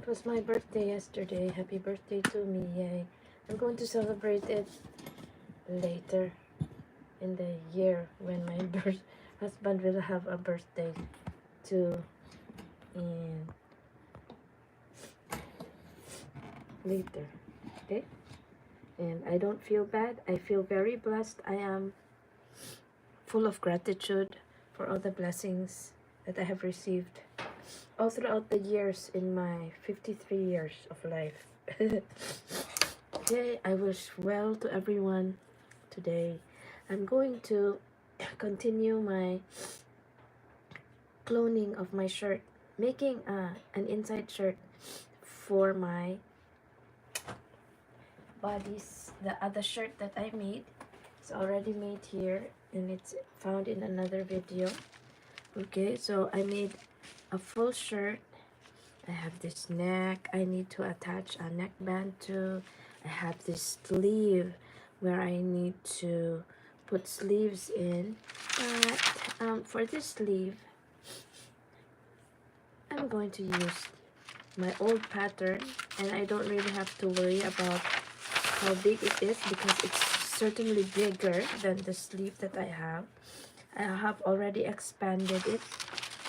was my birthday yesterday. Happy birthday to me, yay. I'm going to celebrate it later in the year when my husband will have a birthday too. And later, okay? And I don't feel bad. I feel very blessed. I am full of gratitude for all the blessings that I have received all throughout the years in my 53 years of life. Okay, I wish well to everyone today. I'm going to continue my cloning of my shirt, making an inside shirt for my bodies. The other shirt that I made is already made here, and it's found in another video. Okay, so I made a full shirt. I have this neck I need to attach a neckband to. I have this sleeve where I need to put sleeves in. But for this sleeve, I'm going to use my old pattern, and I don't really have to worry about how big it is because it's certainly bigger than the sleeve that I have. I have already expanded it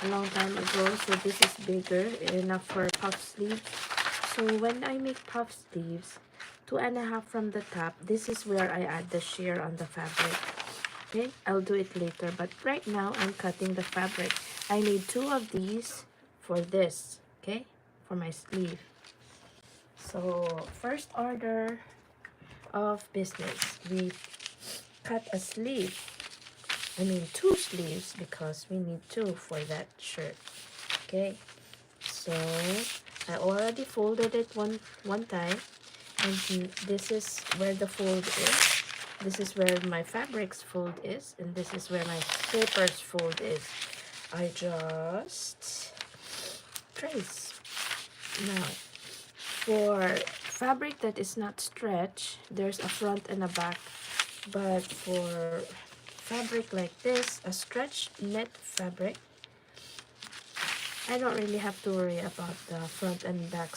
a long time ago, so this is bigger enough for puff sleeves. So when I make puff sleeves, 2.5 from the top, this is where I add the shear on the fabric. Okay, I'll do it later, but right now I'm cutting the fabric. I need 2 of these for this, okay, for my sleeve. So first order of business, we cut a sleeve. I mean 2 sleeves because we need 2 for that shirt. Okay, so I already folded it one time, and this is where the fold is. This is where my fabrics fold is, and this is where my papers fold is. I just trace. Now, for fabric that is not stretch, there's a front and a back. But for fabric like this, a stretch net fabric, I don't really have to worry about the front and back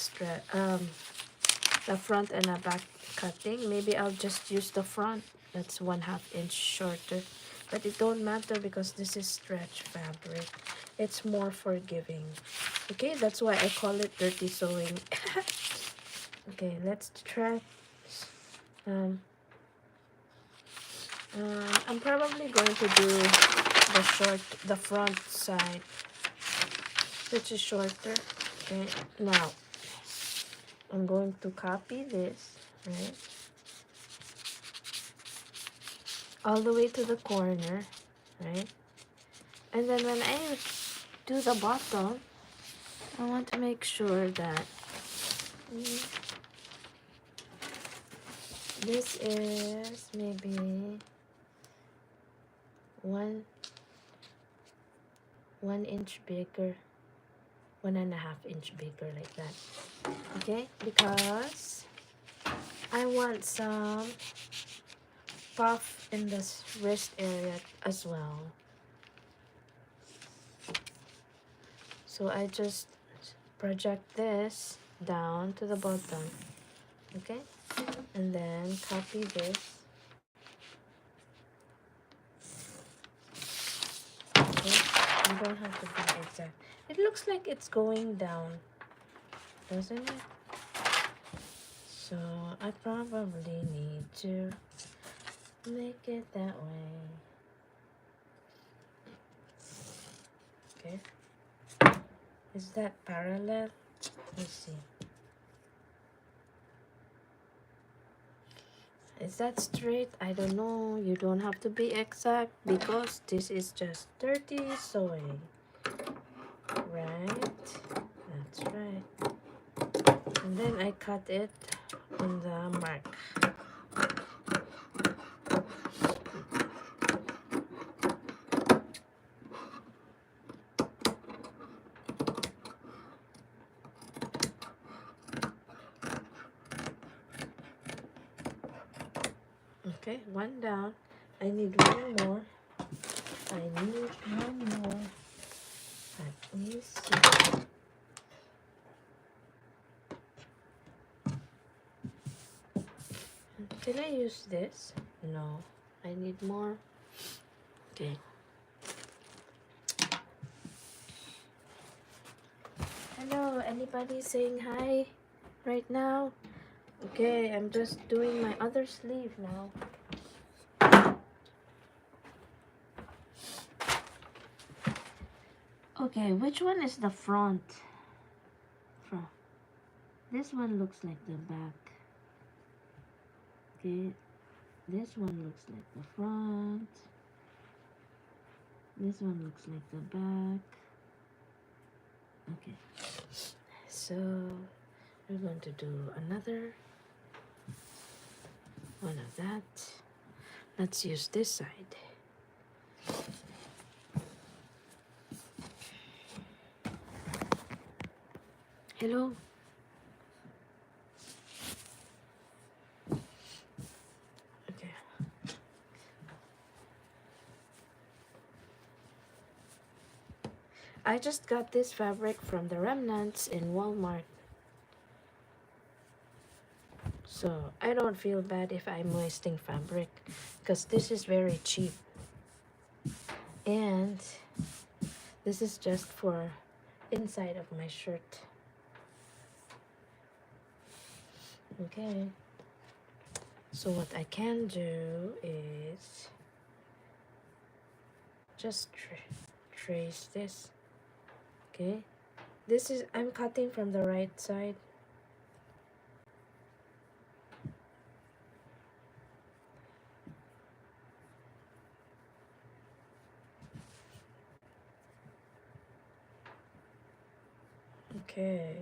the front and a back cutting. Maybe I'll just use the front. That's 1/2 inch shorter, but it don't matter because this is stretch fabric. It's more forgiving. Okay, that's why I call it dirty sewing. Okay, let's try. I'm probably going to do the front side, which is shorter. Okay, now I'm going to copy this, right, all the way to the corner, right, and then when I do the bottom, I want to make sure that this is maybe one inch bigger, 1.5 inch bigger, like that. Okay, because I want some puff in this wrist area as well. So I just project this down to the bottom, okay, and then copy this. Okay, you don't have to be exact. It looks like it's going down, doesn't it? So I probably need to make it that way. Okay, is that parallel? Let's see. Is that straight? I don't know. You don't have to be exact because this is just dirty sewing. Right? That's right. And then I cut it on the mark. Okay, one down. I need one more. I need one more. Let me see. Can I use this? No, I need more. Okay. Hello, anybody saying hi right now? Okay, I'm just doing my other sleeve now. Okay, which one is the front? Front. This one looks like the back. Okay, this one looks like the front. This one looks like the back. Okay, so we're going to do another one of that. Let's use this side. Hello. Okay. I just got this fabric from the remnants in Walmart. So I don't feel bad if I'm wasting fabric because this is very cheap. And this is just for inside of my shirt. Okay. So what I can do is just trace this. Okay. This is, I'm cutting from the right side. Okay.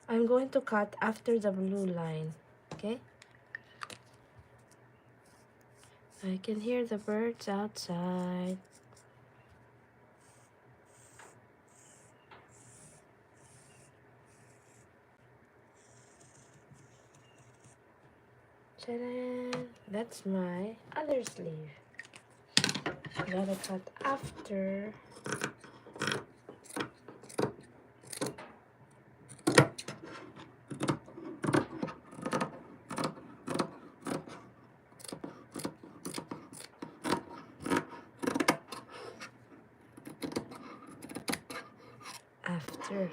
I'm going to cut after the blue line. Okay. I can hear the birds outside. Ta-da! That's my other sleeve. Gotta cut after. After.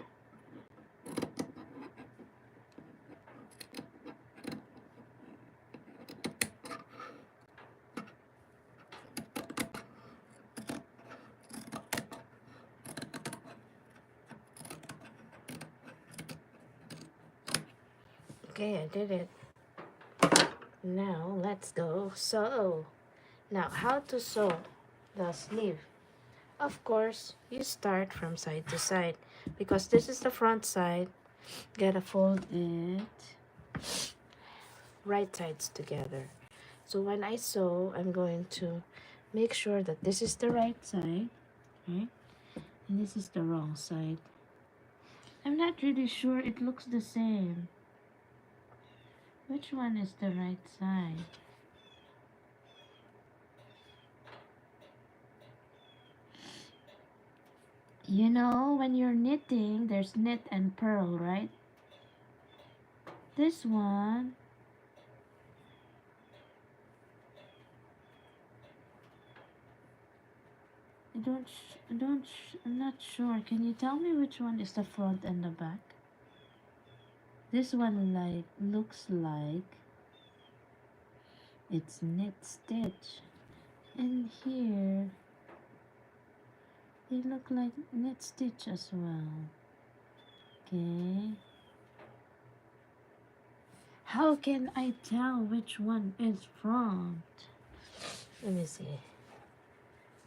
Okay, I did it. Now let's go sew. Now how to sew the sleeve? Of course, you start from side to side because this is the front side. Gotta fold it right sides together. So when I sew, I'm going to make sure that this is the right side, right? And this is the wrong side. I'm not really sure, it looks the same. Which one is the right side? You know, when you're knitting, there's knit and purl, right? This one, I'm not sure. Can you tell me which one is the front and the back? This one looks like it's knit stitch. And here, they look like knit stitch as well. Okay. How can I tell which one is front? Let me see.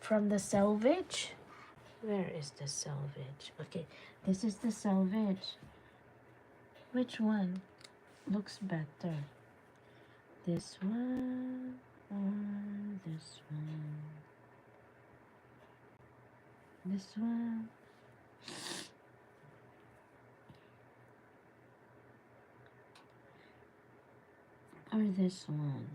From the selvage? Where is the selvage? Okay, this is the selvage. Which one looks better? This one or this one? This one? Or this one?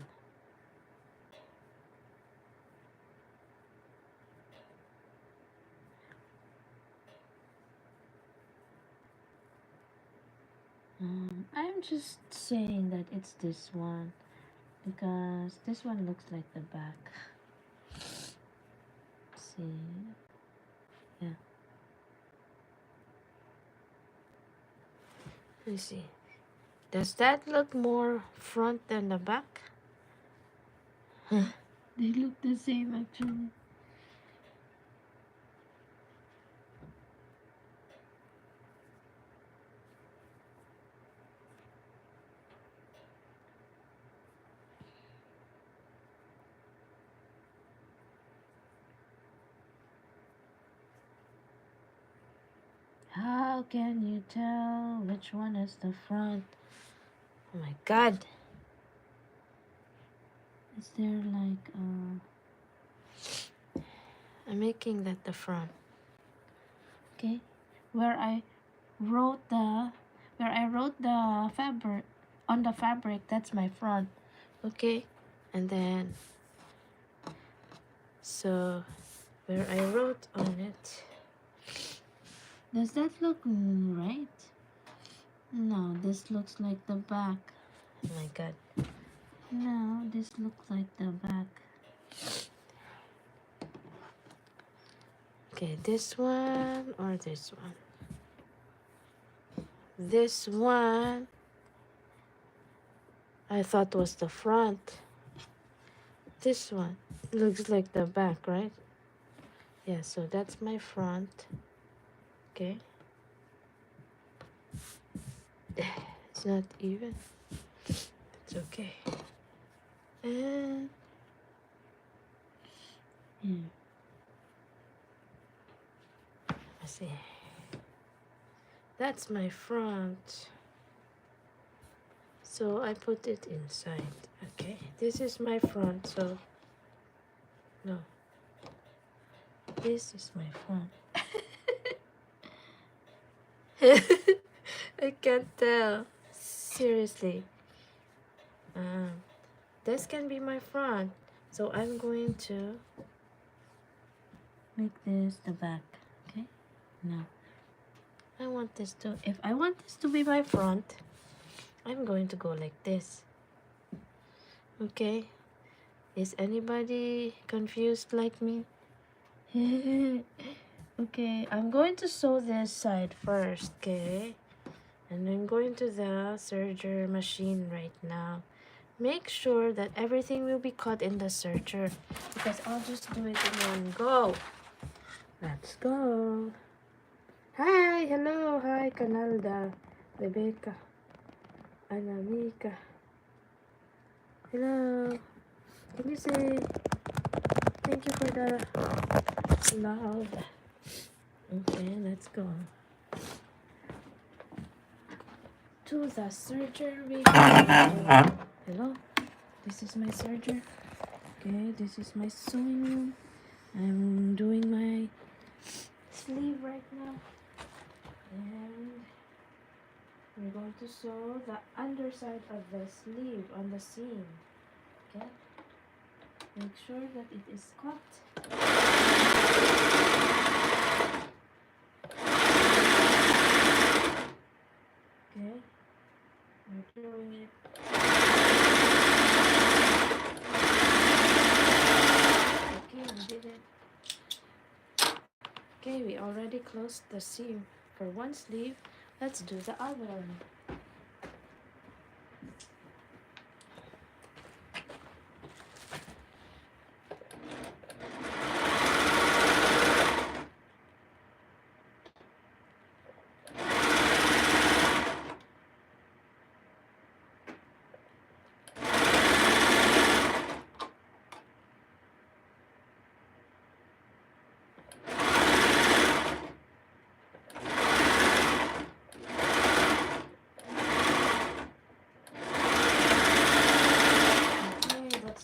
I'm just saying that it's this one because this one looks like the back. See? Yeah. Let me see. Does that look more front than the back? They look the same actually. How can you tell which one is the front? Oh my god. Is there like I'm making that the front. Okay. Where I wrote the fabric on the fabric, that's my front. Okay. And then so where I wrote on it, does that look right? No, this looks like the back. Oh my god. No, this looks like the back. Okay, this one or this one? This one I thought was the front. This one looks like the back, right? Yeah, so that's my front. Okay. It's not even. It's okay. And let's see. That's my front. So I put it inside. Okay, this is my front. So no, this is my front. I can't tell. Seriously. This can be my front. So I'm going to make this the back. Okay. Now I want this to, if I want this to be my front, I'm going to go like this. Okay. Is anybody confused like me? Okay, I'm going to sew this side first, okay? And I'm going to the serger machine right now. Make sure that everything will be cut in the serger because I'll just do it in one go. Let's go. Hi, hello, hi, Canalda, Rebecca, Anamika. Hello. Can you say thank you for the love? Okay, let's go. To the serger we go. Hello, this is my serger. Okay, this is my sewing room. I'm doing my sleeve right now. And we're going to sew the underside of the sleeve on the seam. Okay, make sure that it is cut. Okay, we're doing it. Okay, we did it. Okay, we already closed the seam for one sleeve. Let's do the other one.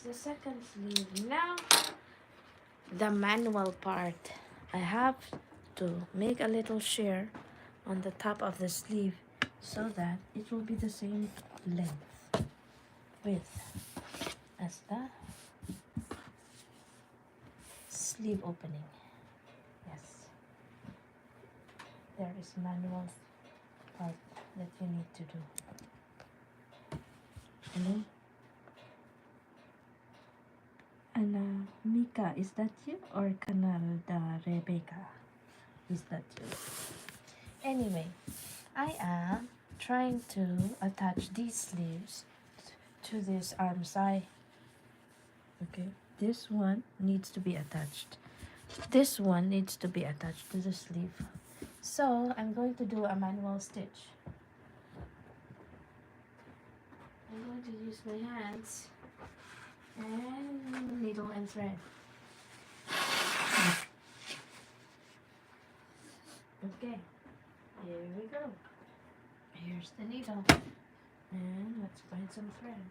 The second sleeve. Now the manual part. I have to make a little shear on the top of the sleeve so that it will be the same length width as the sleeve opening. Yes, there is manual part. that you need to do. Hello? Anna Mika, is that you? Or Canal da Rebecca? Is that you? Anyway, I am trying to attach these sleeves to this arm side. Okay, this one needs to be attached. This one needs to be attached to the sleeve. So I'm going to do a manual stitch. I'm going to use my hands and needle and thread. Okay, here we go. Here's the needle. And let's find some thread.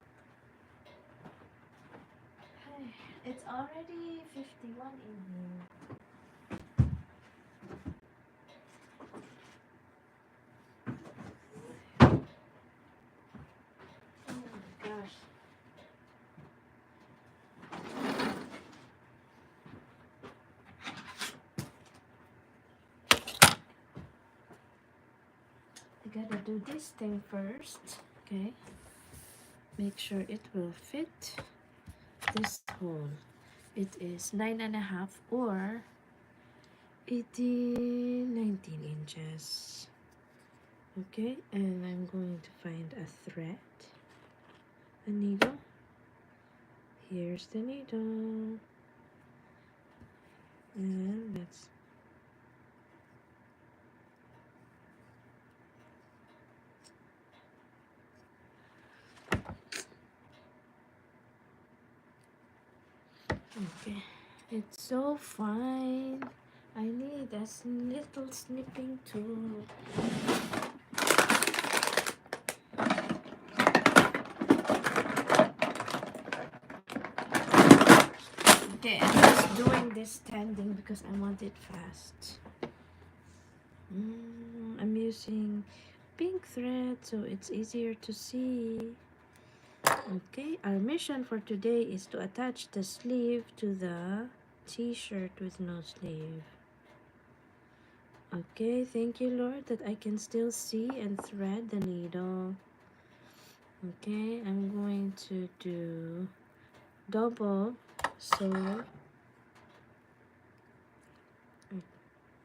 It's already 51 in here. Oh my gosh. I gotta do this thing first, okay? Make sure it will fit this hole. It is 9.5 or 19 inches. Okay, and I'm going to find a thread, a needle. Here's the needle. And let's okay, it's so fine. I need a little snipping tool. Okay, I'm just doing this standing because I want it fast. I'm using pink thread so it's easier to see. Okay, our mission for today is to attach the sleeve to the t-shirt with no sleeve. Okay, thank you, Lord, that I can still see and thread the needle. Okay, I'm going to do double, so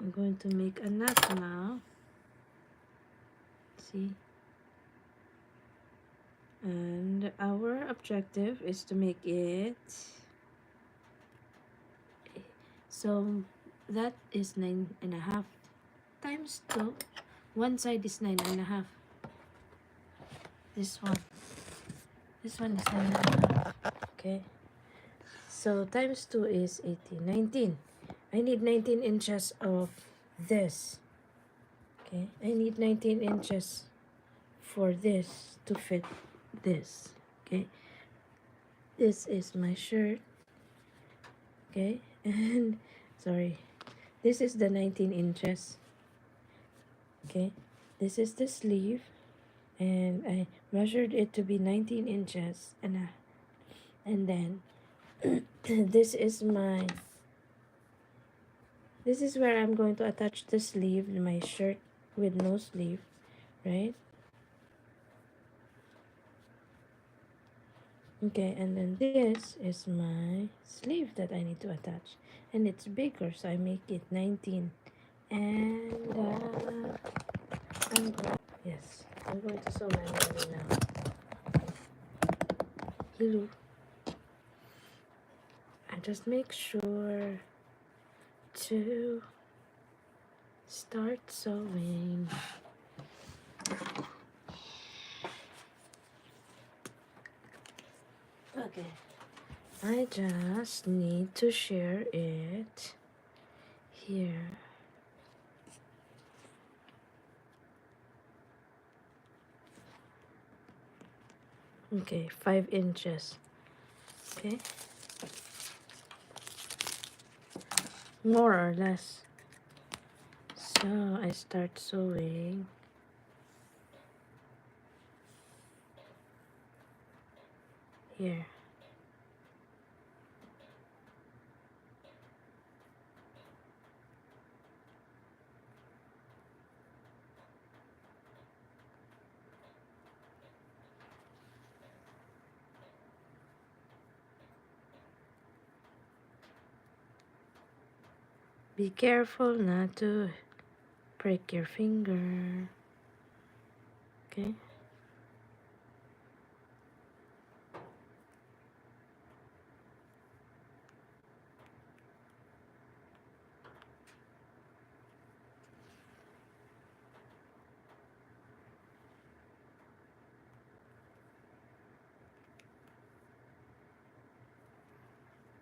I'm going to make a knot now. See? And our objective is to make it, so that is 9.5 times 2. One side is 9.5. This one is 9.5. Okay, so times 2 is 18. 19. I need 19 inches of this. Okay, I need 19 inches for this to fit this. Okay, this is my shirt. Okay, and sorry, this is the 19 inches. Okay, this is the sleeve, and I measured it to be 19 inches, and then this is where I'm going to attach the sleeve, my shirt with no sleeve, right? Okay, and then this is my sleeve that I need to attach, and it's bigger, so I make it 19. And I'm going to sew manually now. Hello. I just make sure to start sewing. Okay, I just need to share it here. Okay, 5 inches. Okay, more or less. So I start sewing. Here. Be careful not to break your finger. Okay.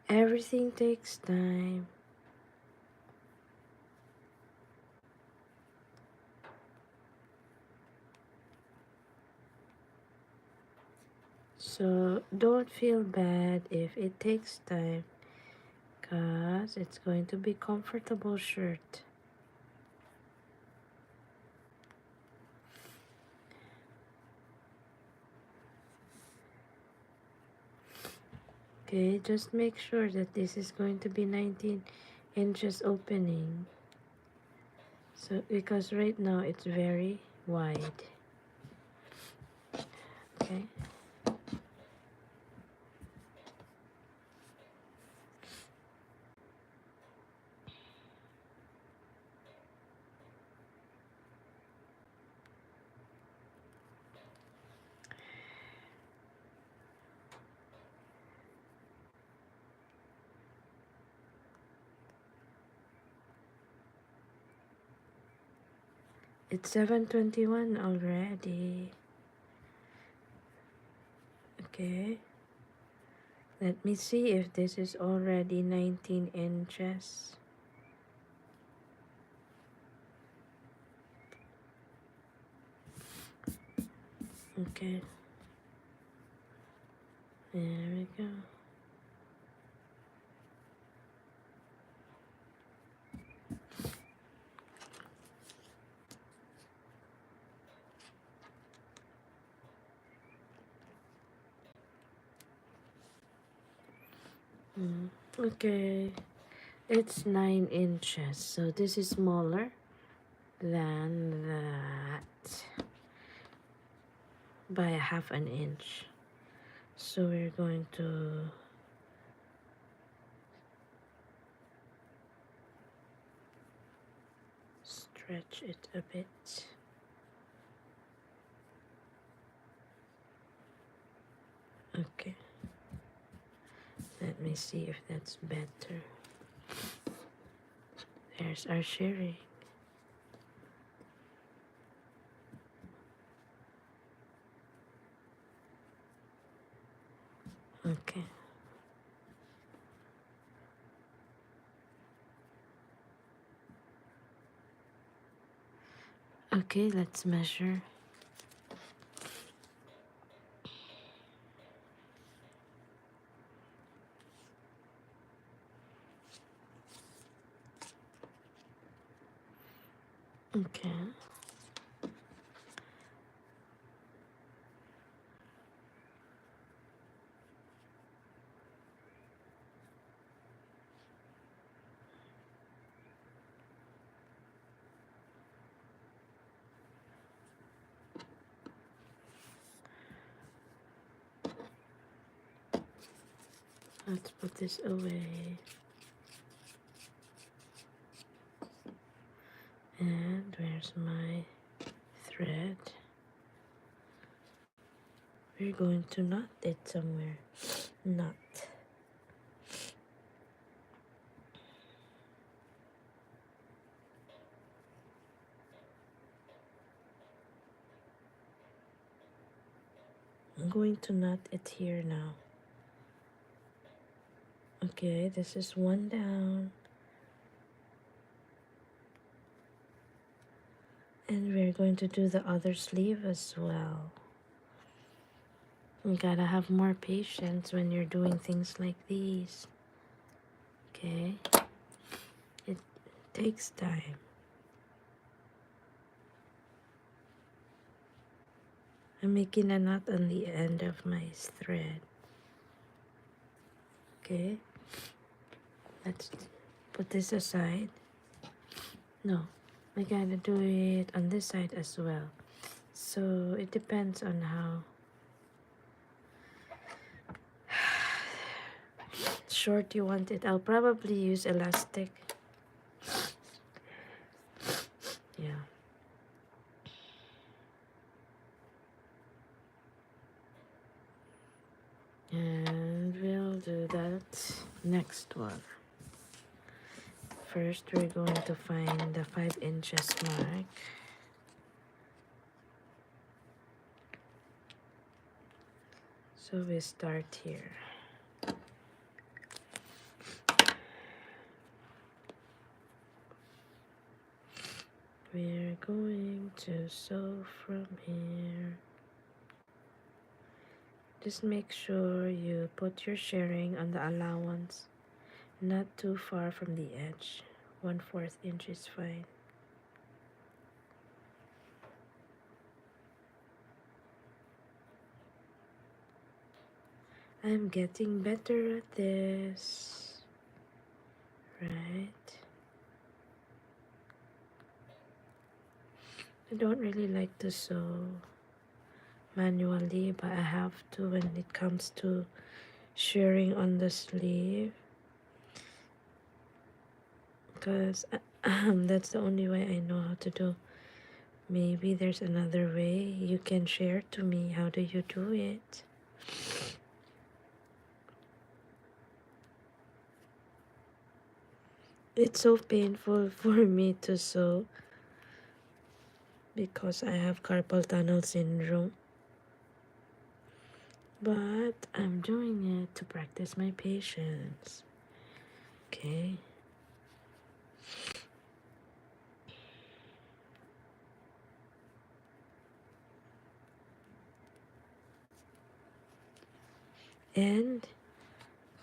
Everything takes time. So don't feel bad if it takes time, because it's going to be comfortable shirt. Okay, just make sure that this is going to be 19 inches opening. So because right now it's very wide. Okay. It's 7:21 already. Okay. Let me see if this is already 19 inches. Okay. There we go. Okay. It's 9 inches. So this is smaller than that by a half an inch. So we're going to stretch it a bit. Okay. Let me see if that's better. There's our sharing. Okay. Okay, let's measure. Okay. Let's put this away. And where's my thread? We're going to knot it somewhere. Knot. I'm going to knot it here now. Okay, this is one down. And we're going to do the other sleeve as well. You gotta have more patience when you're doing things like these. Okay? It takes time. I'm making a knot on the end of my thread. Okay? Let's put this aside. No, I gotta do it on this side as well. So it depends on how short you want it. I'll probably use elastic And we'll do that next one. First, we're going to find the 5 inches mark. So we start here. We're going to sew from here. Just make sure you put your shirring on the allowance, not too far from the edge. 1/4 inch is fine. I'm getting better at this, right? I don't really like to sew manually, but I have to when it comes to shirring on the sleeve, because that's the only way I know how to do. Maybe there's another way. You can share to me. How do you do it? It's so painful for me to sew because I have carpal tunnel syndrome. But I'm doing it to practice my patience. Okay. And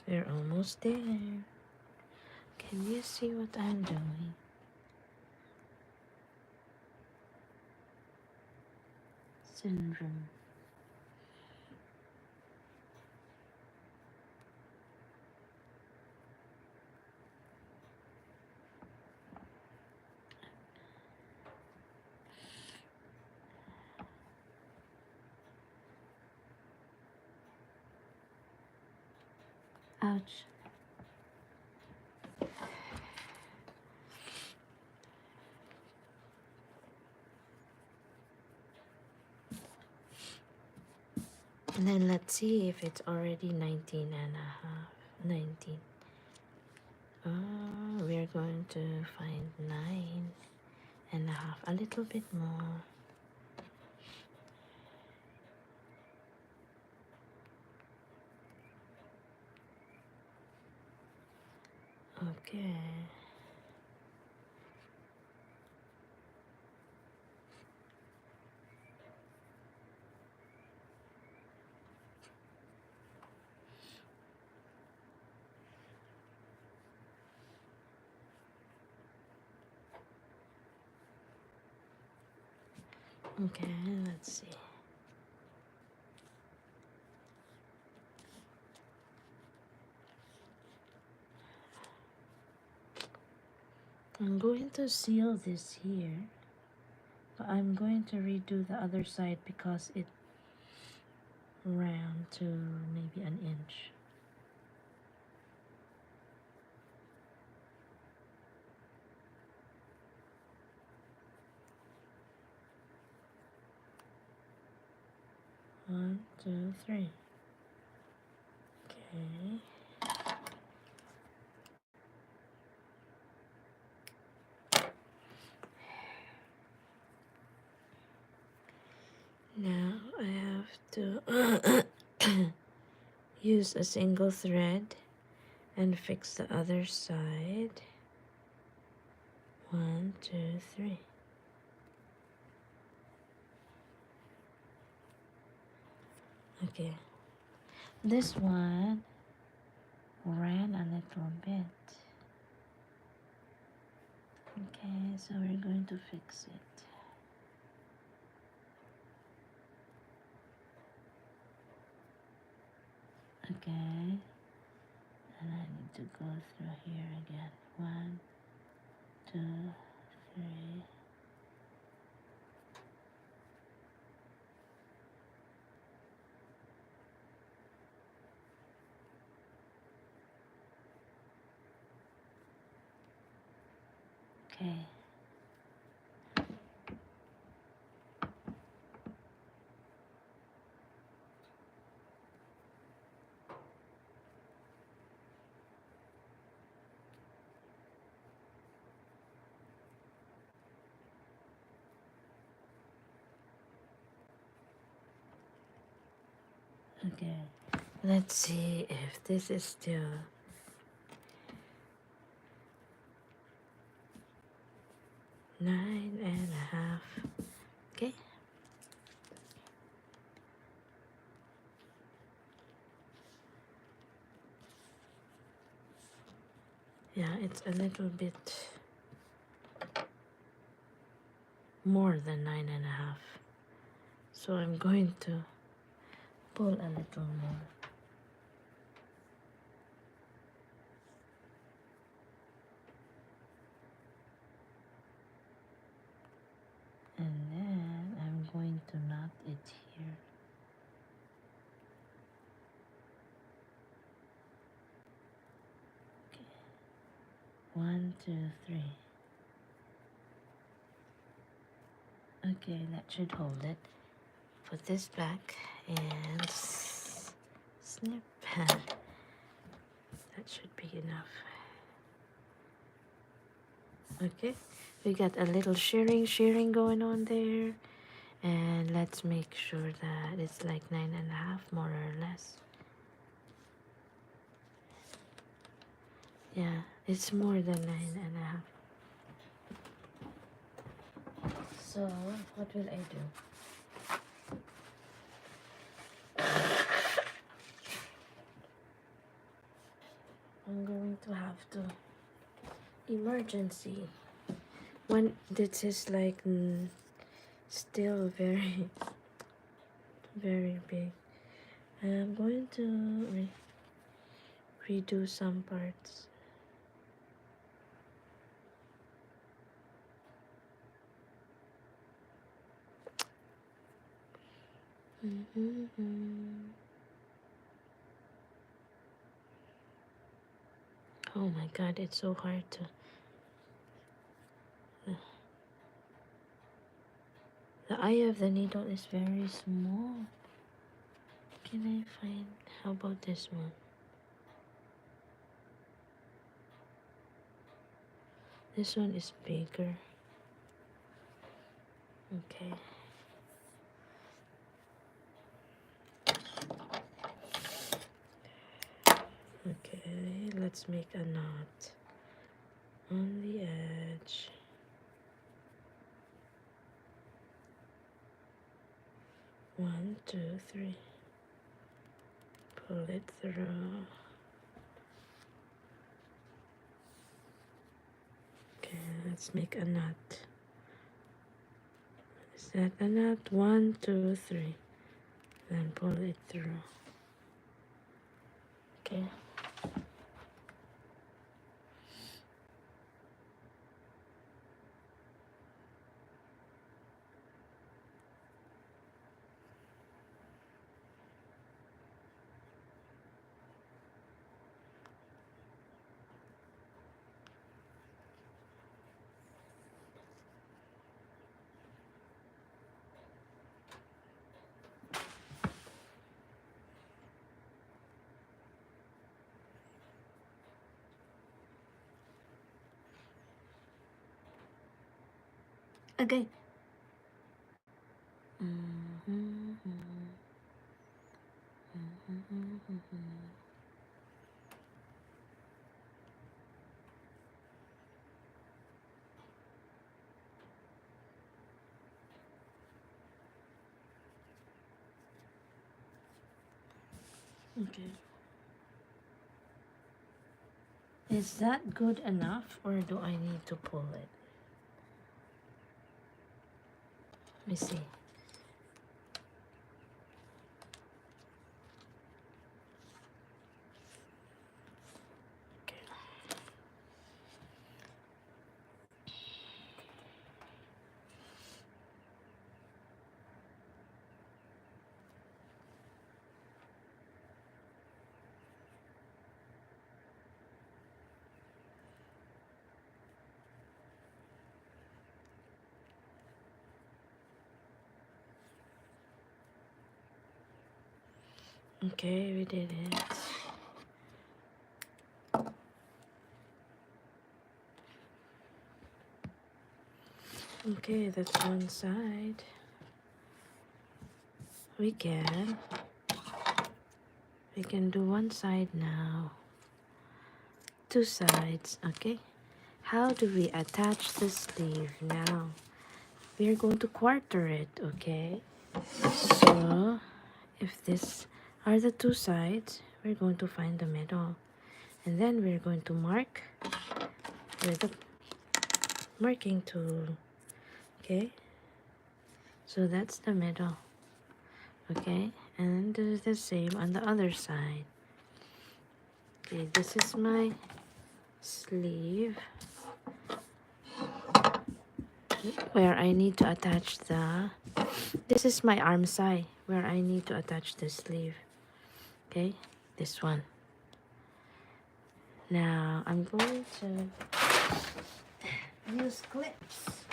we're almost there. Can you see what I'm doing? Syndrome. Ouch. And then let's see if it's already 19 and a half. 19. Oh, we're going to find 9.5. A little bit more. Okay. Okay, let's see. I'm going to seal this here, but I'm going to redo the other side because it ran to maybe an inch. One, two, three. Okay. Now I have to use a single thread and fix the other side. 1, 2, 3. Okay. This one ran a little bit. Okay, so we're going to fix it. Okay. And I need to go through here again. 1, 2, 3. Okay. Okay, let's see if this is still 9.5. Okay. Yeah, it's a little bit more than 9.5. So I'm going to pull a little more. And then I'm going to knot it here. Okay. 1, 2, 3. Okay, that should hold it. Put this back and snip. That should be enough. Okay, we got a little shearing going on there. And let's make sure that it's like 9.5, more or less. Yeah, it's more than 9.5. So, what will I do? I'm going to have to emergency when this is like still very very big. I'm going to redo some parts. Oh my god, it's so hard to the eye of the needle is very small. Can I find, how about this one? This one is bigger. Okay. Okay, let's make a knot on the edge. One, two, three. Pull it through. Okay, let's make a knot. Is that a knot? 1, 2, 3. Then pull it through. Okay. Okay. Okay. Is that good enough or do I need to pull it? Let me see. Okay, we did it. Okay, that's one side. We can We can do one side now, two sides. Okay, how do we attach the sleeve now? We are going to quarter it. Okay, so if this are the two sides, we're going to find the middle, and then we're going to mark with the marking tool. Okay, so that's the middle. Okay, and do the same on the other side. Okay, this is my sleeve where I need to attach the, this is my arm side where I need to attach the sleeve. Okay, this one. Now I'm going to use clips.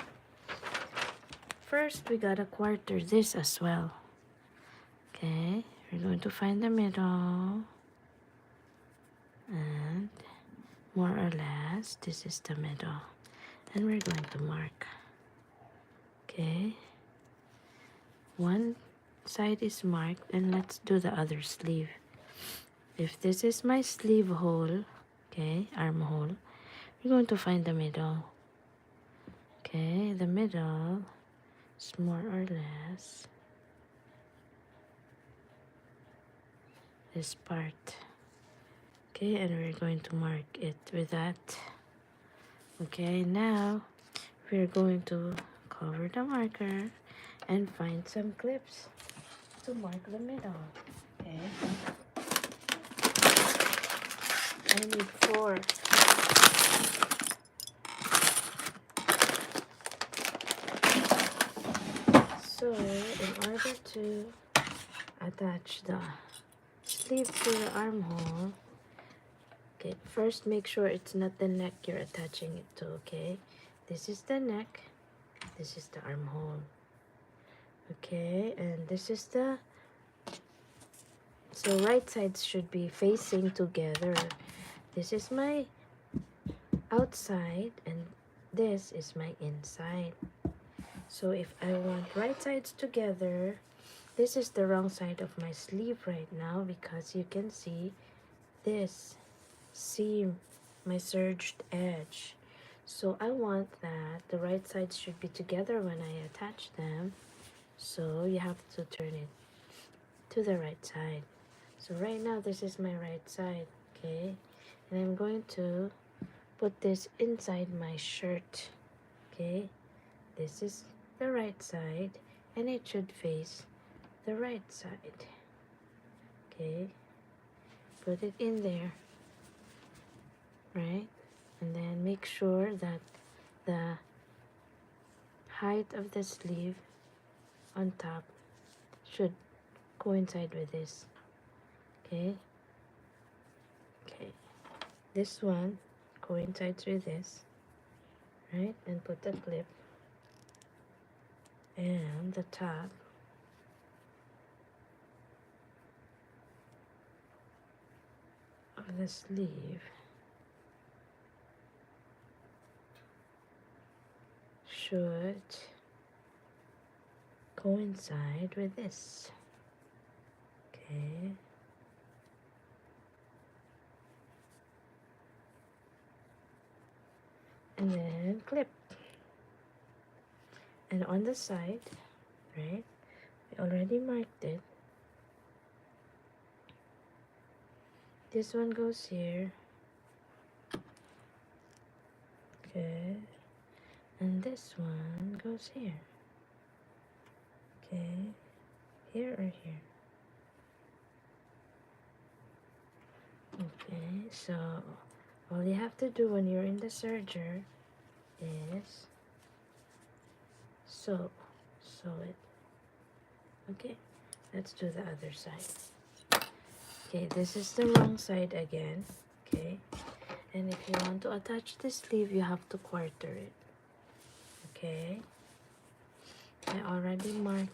First we gotta quarter this as well. Okay, we're going to find the middle, and more or less this is the middle, and we're going to mark. Okay, one side is marked, and let's do the other sleeve. If this is my sleeve hole, okay, armhole, we're going to find the middle. Okay, the middle is more or less this part. Okay, and we're going to mark it with that. Okay, now we're going to cover the marker and find some clips to mark the middle. Okay, I need 4. So in order to attach the sleeve to the armhole, okay, first make sure it's not the neck you're attaching it to. Okay, this is the neck, this is the armhole. Okay, and this is the, so right sides should be facing together. This is my outside and this is my inside. So if I want right sides together, this is the wrong side of my sleeve right now because you can see this seam, my serged edge. So I want that the right sides should be together when I attach them. So you have to turn it to the right side. So right now this is my right side, okay? And I'm going to put this inside my shirt, okay? This is the right side and it should face the right side. Okay, put it in there, right? And then make sure that the height of the sleeve on top should coincide with this. Okay, okay, this one coincides with this, right? And put the clip, and the top of the sleeve should coincide with this. Okay, and then clip. And on the side, right, we already marked it. This one goes here, okay, and this one goes here, okay, here or here. Okay, so all you have to do when you're in the serger is sew it. Okay, let's do the other side. Okay, this is the wrong side again. Okay, and if you want to attach the sleeve, you have to quarter it. Okay, I already marked.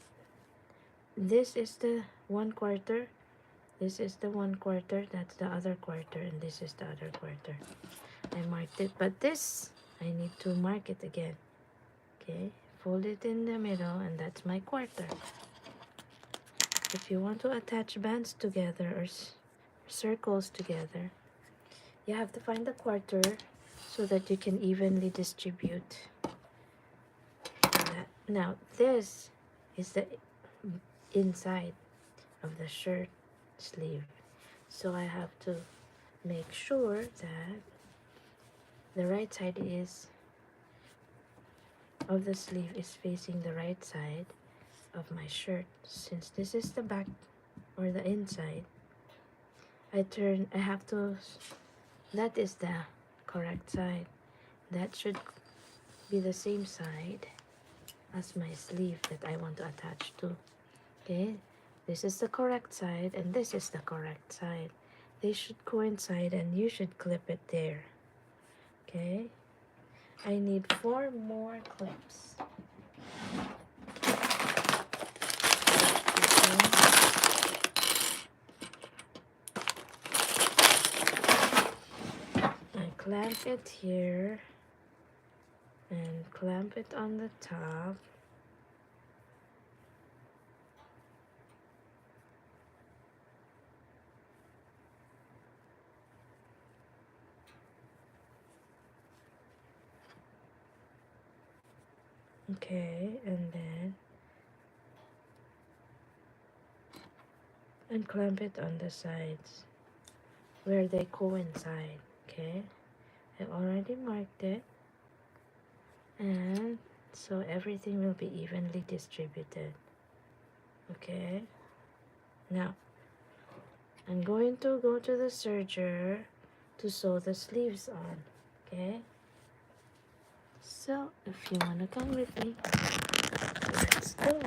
This is the 1/4. This is the 1/4. That's the other quarter, and this is the other quarter. I marked it, but this I need to mark it again. Okay, fold it in the middle, and that's my quarter. If you want to attach bands together or circles together. You have to find the quarter so that you can evenly distribute that. Now this is the inside of the shirt sleeve, so I have to make sure that the right side is of the sleeve is facing the right side of my shirt. Since this is the back or the inside, I have to, that is the correct side. That should be the same side as my sleeve that I want to attach to. Okay, this is the correct side and this is the correct side. They should coincide and you should clip it there. Okay, I need 4 more clips. I clamp it here and clamp it on the top. Okay, and then clamp it on the sides where they coincide. Okay, I already marked it, and so everything will be evenly distributed. Okay, now I'm going to go to the serger to sew the sleeves on. Okay, so if you want to come with me, let's go.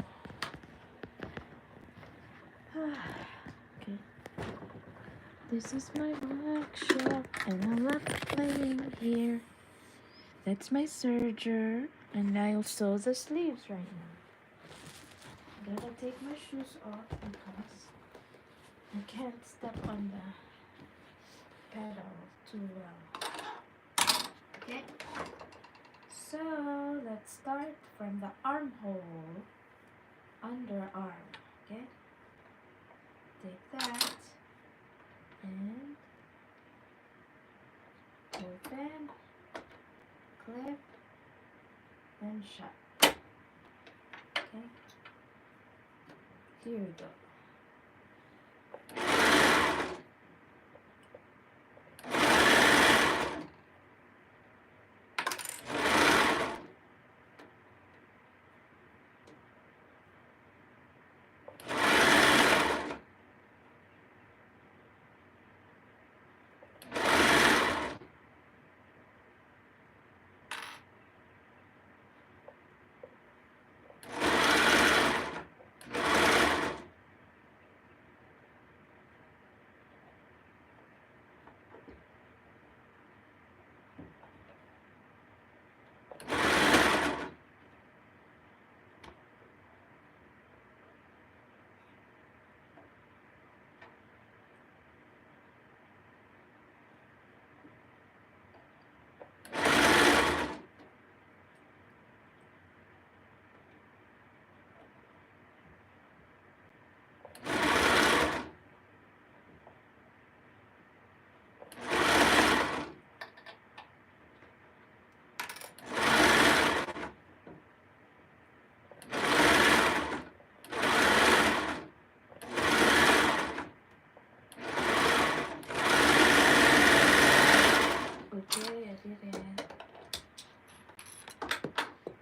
Okay, this is my workshop and I'm not playing here. That's my serger and I'll sew the sleeves right now. I'm gonna take my shoes off because I can't step on the pedal too well. Okay, so let's start from the armhole, underarm. Okay, take that and open, clip, and shut. Okay, here we go.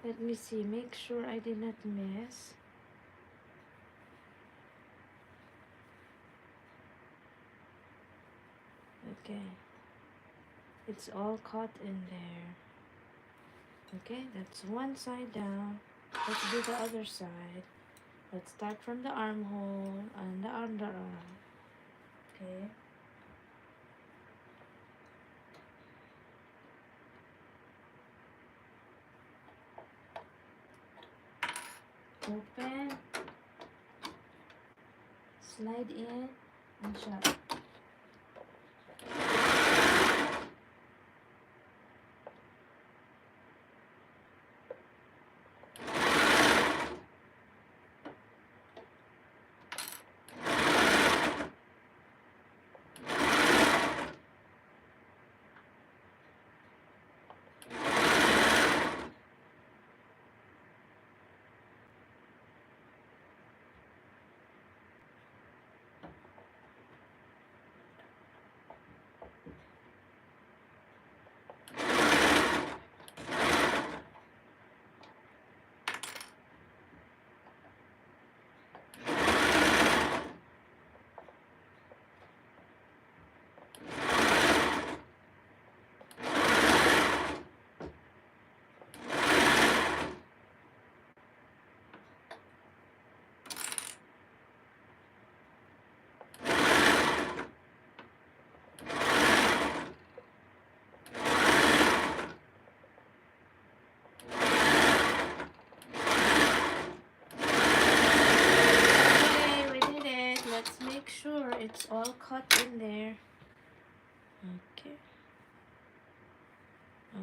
Let me see, make sure I did not miss. Okay, it's all caught in there. Okay, that's one side down. Let's do the other side. Let's start from the armhole and the underarm. Okay. Open, slide in, and shut.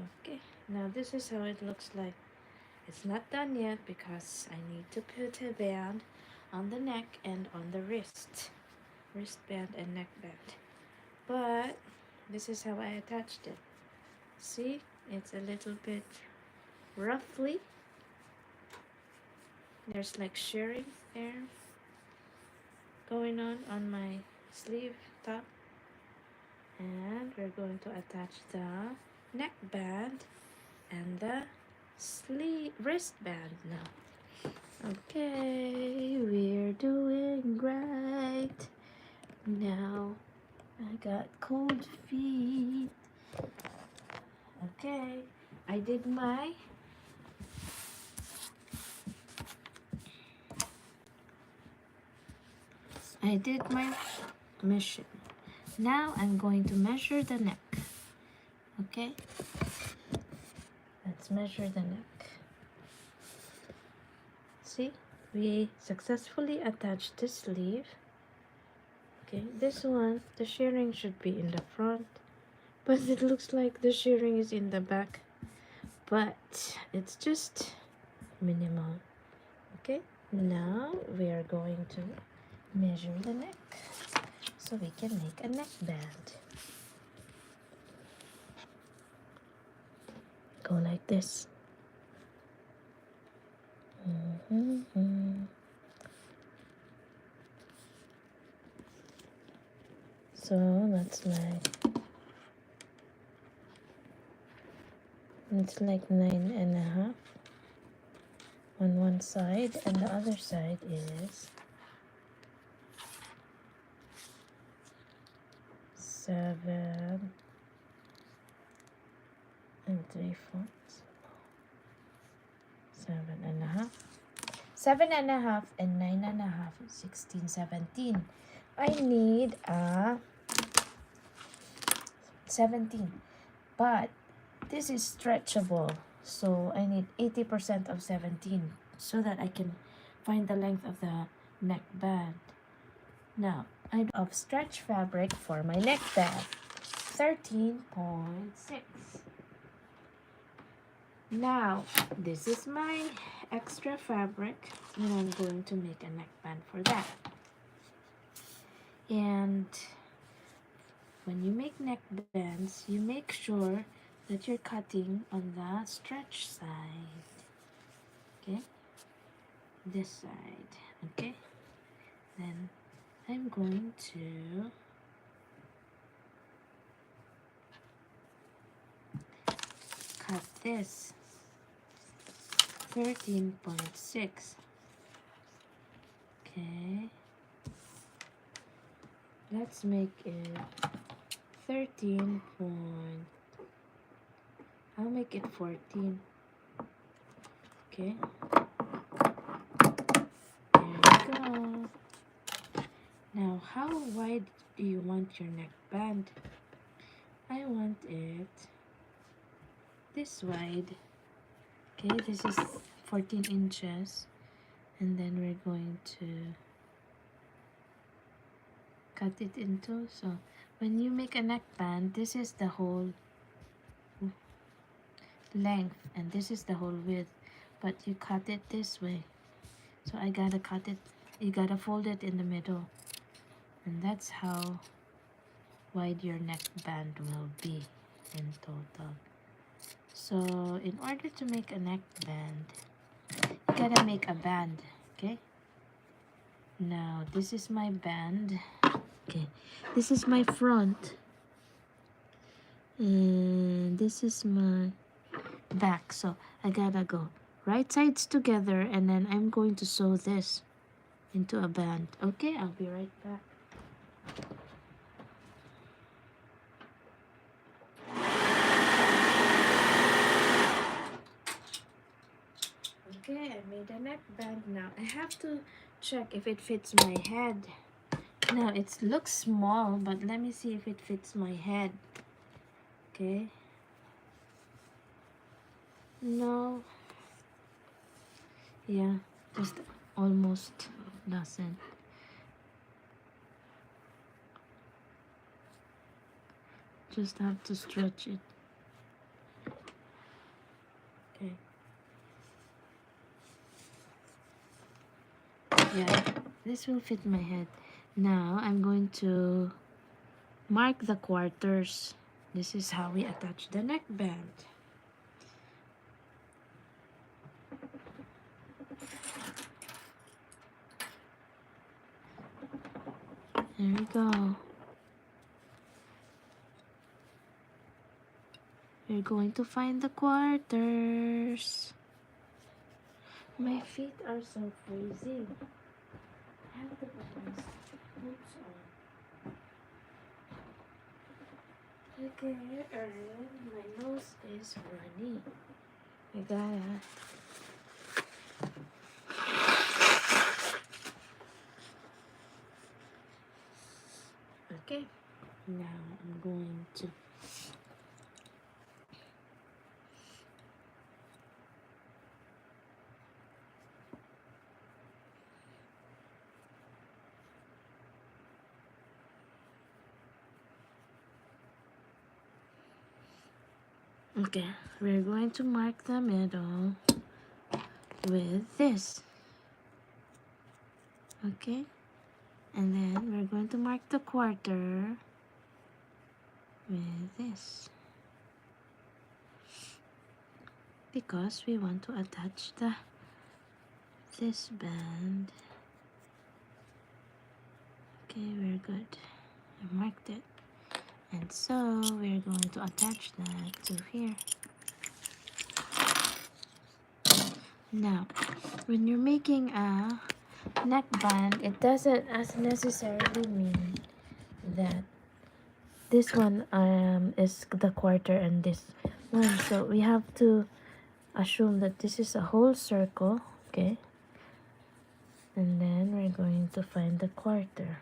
Okay, now this is how it looks like. It's not done yet because I need to put a band on the neck and on the wristband and neckband. But this is how I attached it. See, it's a little bit roughly. There's like shearing there going on my sleeve top. And we're going to attach the neckband and the wristband now. Okay, we're doing great. Now I got cold feet. Okay, I did my mission. Now I'm going to measure the neck. Okay, let's measure the neck. See, we successfully attached the sleeve. Okay, this one, the shearing should be in the front, but it looks like the shearing is in the back, but it's just minimal. Okay, now we are going to measure the neck so we can make a neckband. Go like this. So that's like 9.5 on one side, and the other side is 7 3/4. 7.5. 7.5 and 9.5 is 16, 17. I need a 17, but this is stretchable, so I need 80% of 17 so that I can find the length of the neckband. Now, I have stretch fabric for my neckband, 13.6. Now, this is my extra fabric, and I'm going to make a neckband for that. And when you make neckbands, you make sure that you're cutting on the stretch side. Okay? This side. Okay? Then I'm going to cut this 13.6. Okay, let's make it 13 point. I'll make it 14. Okay, there you go. Now, how wide do you want your neckband? I want it this wide. Okay, this is 14 inches, and then we're going to cut it into. So when you make a neckband, this is the whole length and this is the whole width, but you cut it this way. So I gotta cut it, you gotta fold it in the middle, and that's how wide your neckband will be in total. So in order to make a neckband, you gotta make a band. Okay, now this is my band. Okay, this is my front, and this is my back. So I gotta go right sides together, and then I'm going to sew this into a band. Okay, I'll be right back. Okay, I made a neckband. Now I have to check if it fits my head. Now it looks small, but let me see if it fits my head. Okay, no, yeah, just almost doesn't. Just have to stretch it. Okay. Yeah, this will fit my head. Now I'm going to mark the quarters. This is how we attach the neckband. There we go. We're going to find the quarters. My feet are so freezing. I have to put my boots on. Okay, and my nose is runny. I gotta. Okay, now I'm going to. Okay, we're going to mark the middle with this. Okay, and then we're going to mark the quarter with this, because we want to attach this band. Okay, we're good. I marked it. And so we're going to attach that to here. Now, when you're making a neckband, it doesn't necessarily mean that this one is the quarter and this one. So we have to assume that this is a whole circle, okay? And then we're going to find the quarter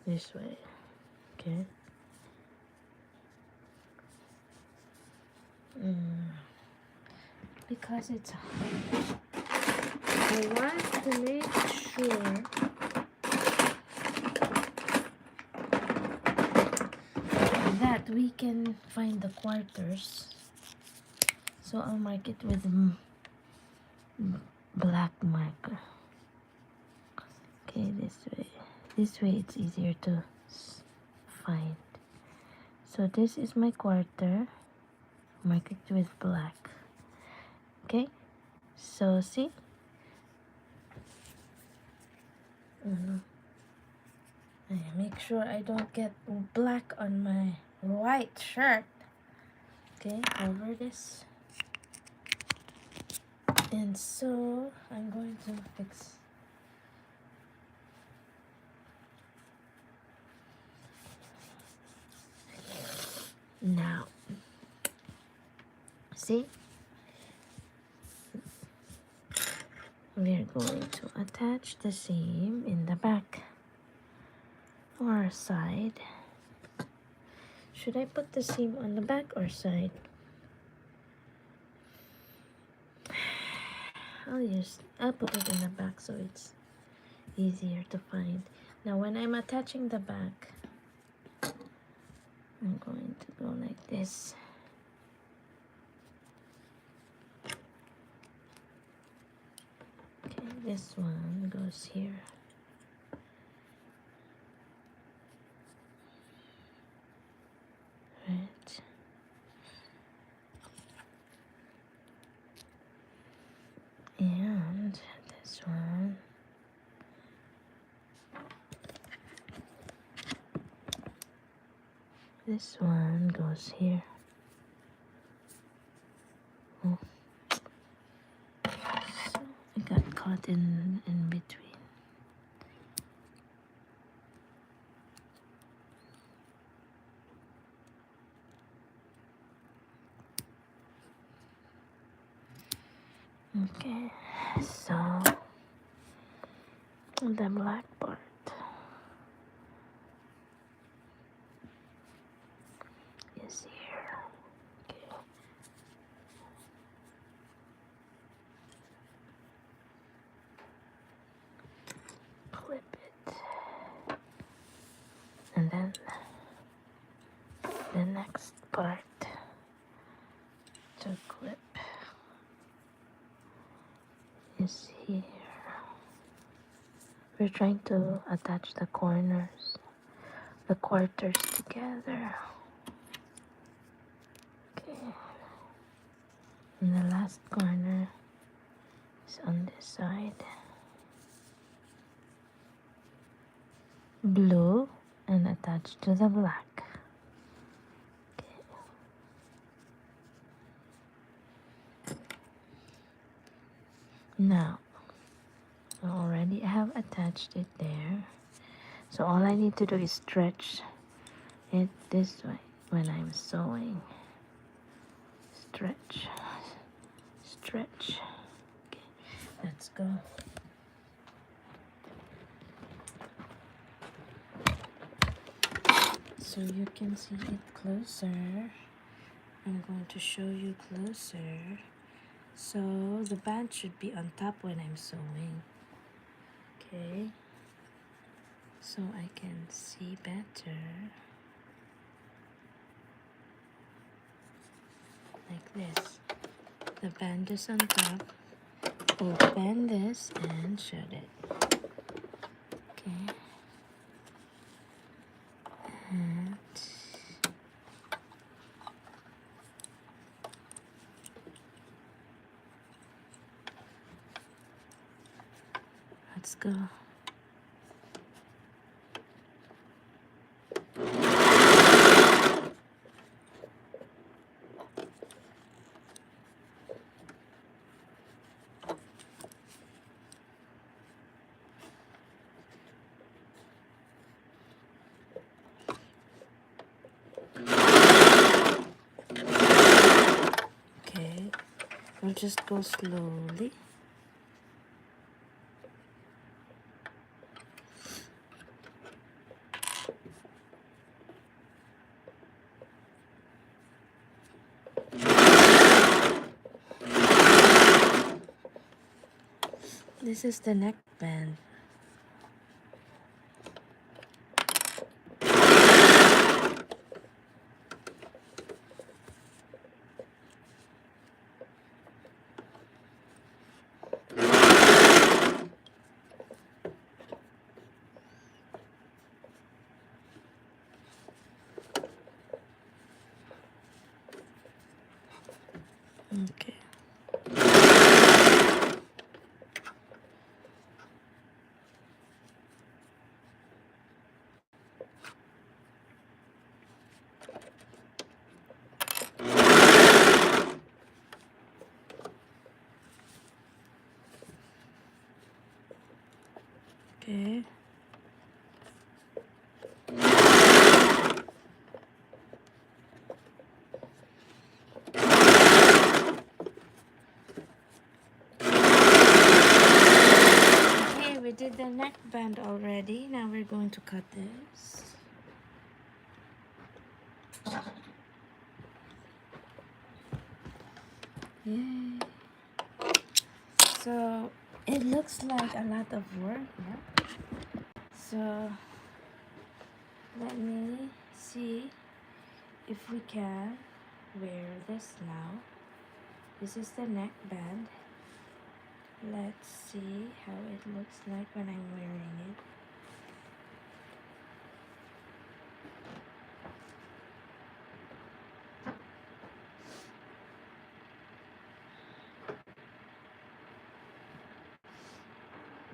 this way, okay? Because it's I want to make sure that we can find the quarters. So I'll mark it with black marker. Okay, this way. This way it's easier to find. So this is my quarter. Mark it with black. Okay, so see? I make sure I don't get black on my white shirt. Okay, cover this. And so I'm going to fix. Now, see? We're going to attach the seam in the back or side. Should I put the seam on the back or side? I'll put it in the back so it's easier to find. Now when I'm attaching the back, I'm going to go like this. Okay, this one goes here. Right. And this one. This one goes here. Oh. So I got caught in between. Okay, so the black part is here. Okay. Clip it. And then the next part The clip is here. We're trying to attach the corners, the quarters together. Okay. And the last corner is on this side. Blue and attached to the black. Okay. Now, I already have attached it there. So all I need to do is stretch it this way when I'm sewing. Stretch, stretch. Okay, let's go. So you can see it closer. I'm going to show you closer. So the band should be on top when I'm sewing. Okay, so I can see better. Like this. The band is on top. Open this and shut it. Okay. And let's go. Okay, we'll just go slowly. This is the neckband. Okay. Okay. Okay, we did the neckband already. Now we're going to cut this. Yay. So it looks like a lot of work, yeah? So let me see if we can wear this now. This is the neckband. Let's see how it looks like when I'm wearing it.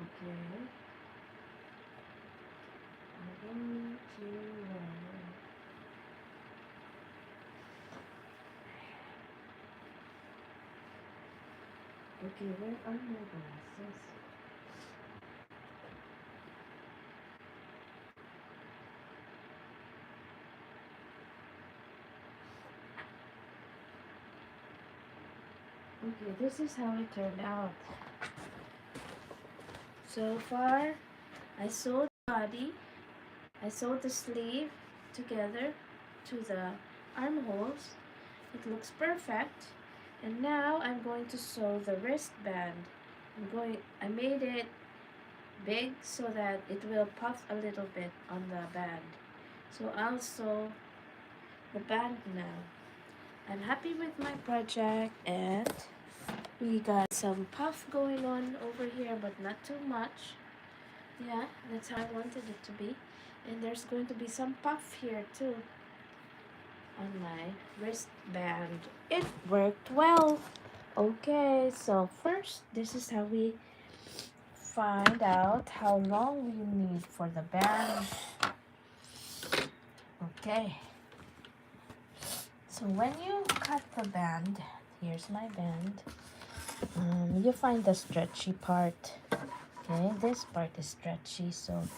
Okay. I'm going to wear. Okay, where are my glasses? Okay, this is how it turned out. So far, I sewed the body, I sewed the sleeve together to the armholes. It looks perfect. And now I'm going to sew the wristband. I made it big so that it will puff a little bit on the band. So I'll sew the band now. I'm happy with my project, and we got some puff going on over here, but not too much. Yeah, that's how I wanted it to be. And there's going to be some puff here too on my wristband. It worked well. Okay, so first, this is how we find out how long we need for the band. Okay, so when you cut the band, here's my band, you find the stretchy part. Okay, this part is stretchy, so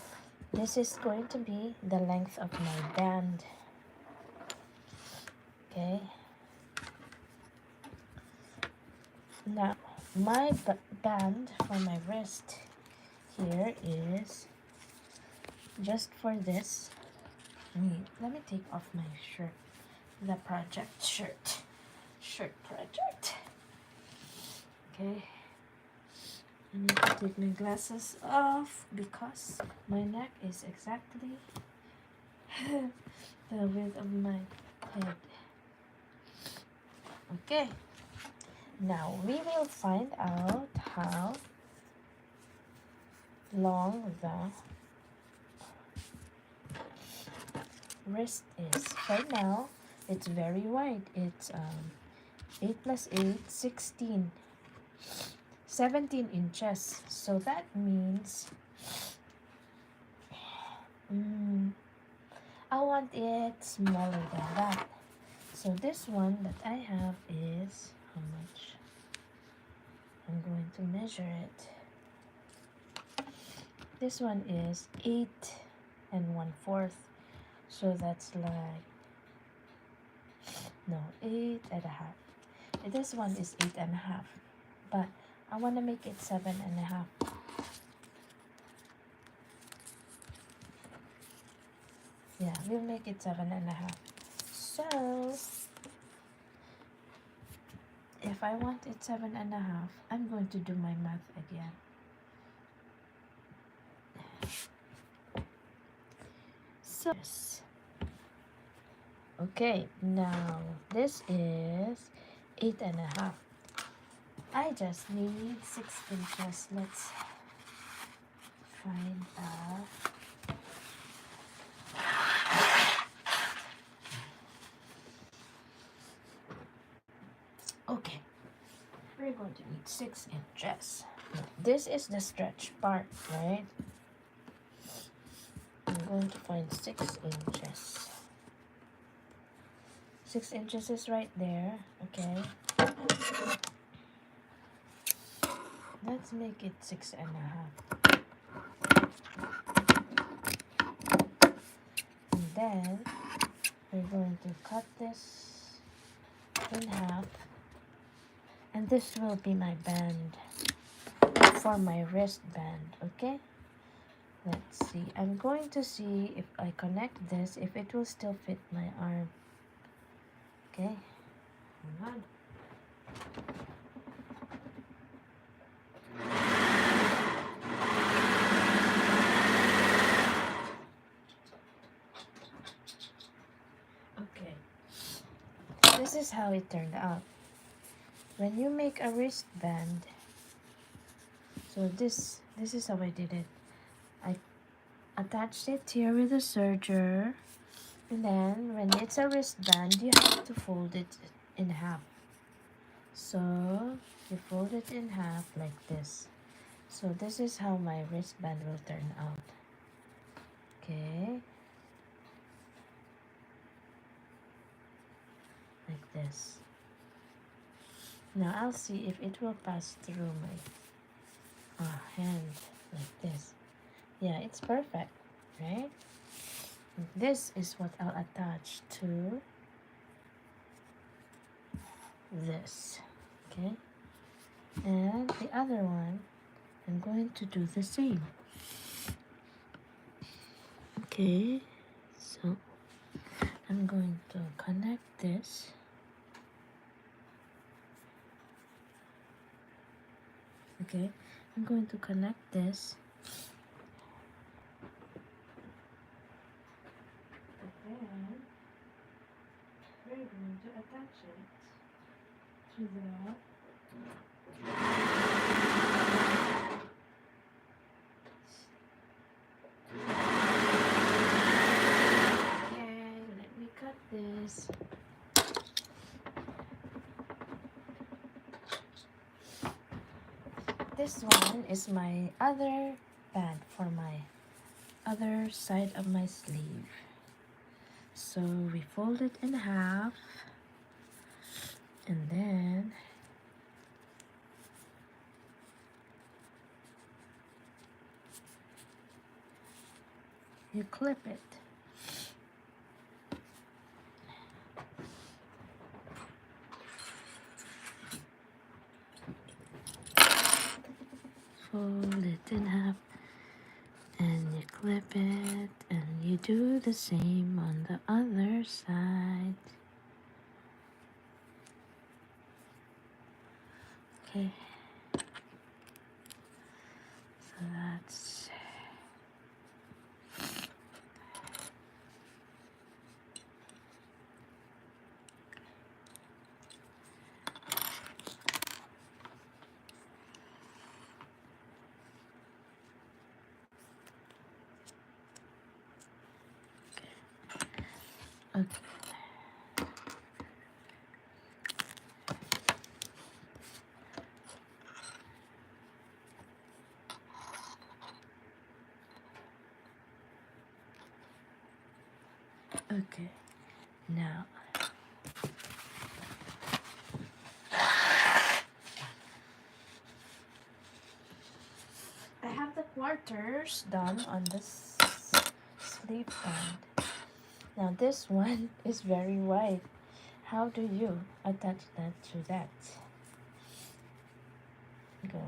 this is going to be the length of my band. Okay, now my band for my wrist here is just for this. Let me take off my shirt, the project shirt project. Okay, I need to take my glasses off because my neck is exactly the width of my head. Okay, now we will find out how long the wrist is. Right now, it's very wide. It's 8 plus 8, 16. 17 inches. So that means I want it smaller than that. So this one that I have is how much? I'm going to measure it. This one is 8 and 1/4. So that's like, no, 8.5. This one is 8.5. But I want to make it 7.5. Yeah, we'll make it 7.5. So if I want it 7.5, I'm going to do my math again. So okay, now this is 8.5. I just need 6 inches. Let's find out. Okay, we're going to need 6 inches. This is the stretch part, right? I'm going to find 6 inches. 6 inches is right there. Okay. Let's make it 6.5. And then we're going to cut this in half. And this will be my band for my wristband. Okay. Let's see. I'm going to see if I connect this, if it will still fit my arm. Okay. Hold on. Okay. This is how it turned out. When you make a wristband, so this is how I did it. I attached it here with a serger, and then when it's a wristband, you have to fold it in half. So you fold it in half like this. So this is how my wristband will turn out. Okay, like this. Now I'll see if it will pass through my hand like this. Yeah, it's perfect, right? This is what I'll attach to this. Okay, and the other one I'm going to do the same. Okay, so I'm going to connect this. Okay, I'm going to connect this. And then we're going to attach it to that. Okay, let me cut this. This one is my other band for my other side of my sleeve. So we fold it in half, and then you clip it. Fold it in half, and you clip it, and you do the same on the other side. Okay, so that's okay. Okay, now I have the quarters done on this sleeve band. Now this one is very wide. How do you attach that to that? Go.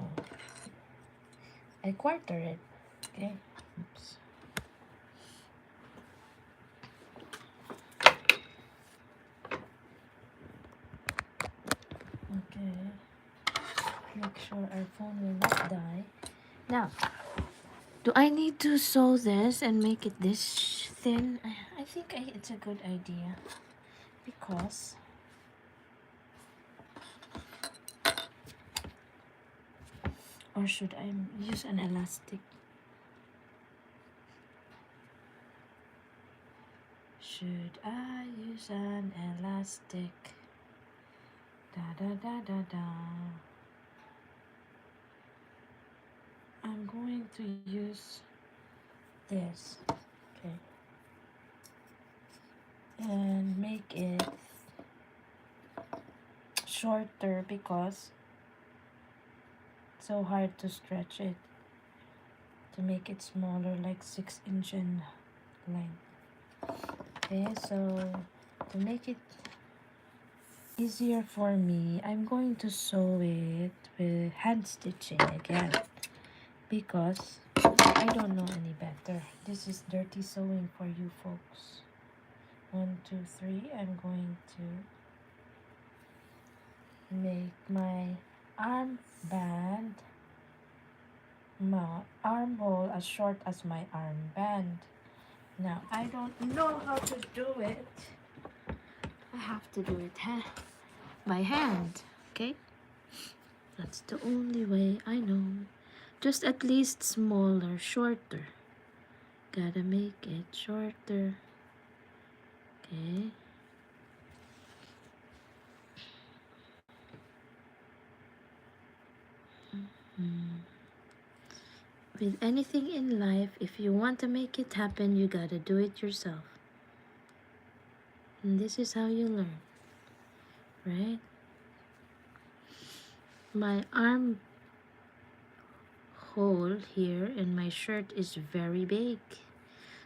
I quarter it. Okay. Oops. Okay. Make sure our phone will not die. Now, do I need to sew this and make it this thin? I think it's a good idea because or should I use an elastic? Should I use an elastic? Da da da da da. I'm going to use this, okay, and make it shorter because it's so hard to stretch it to make it smaller, like 6-inch in length. Okay, so to make it easier for me, I'm going to sew it with hand stitching again because I don't know any better. This is dirty sewing for you folks. 1, 2, 3. I'm going to make my armband, my armhole as short as my armband. Now I don't know how to do it. I have to do it by hand. Okay, that's the only way I know. Just at least smaller, shorter. Gotta make it shorter. Okay. With anything in life, if you want to make it happen, you gotta do it yourself. And this is how you learn, right? My arm hole here in my shirt is very big,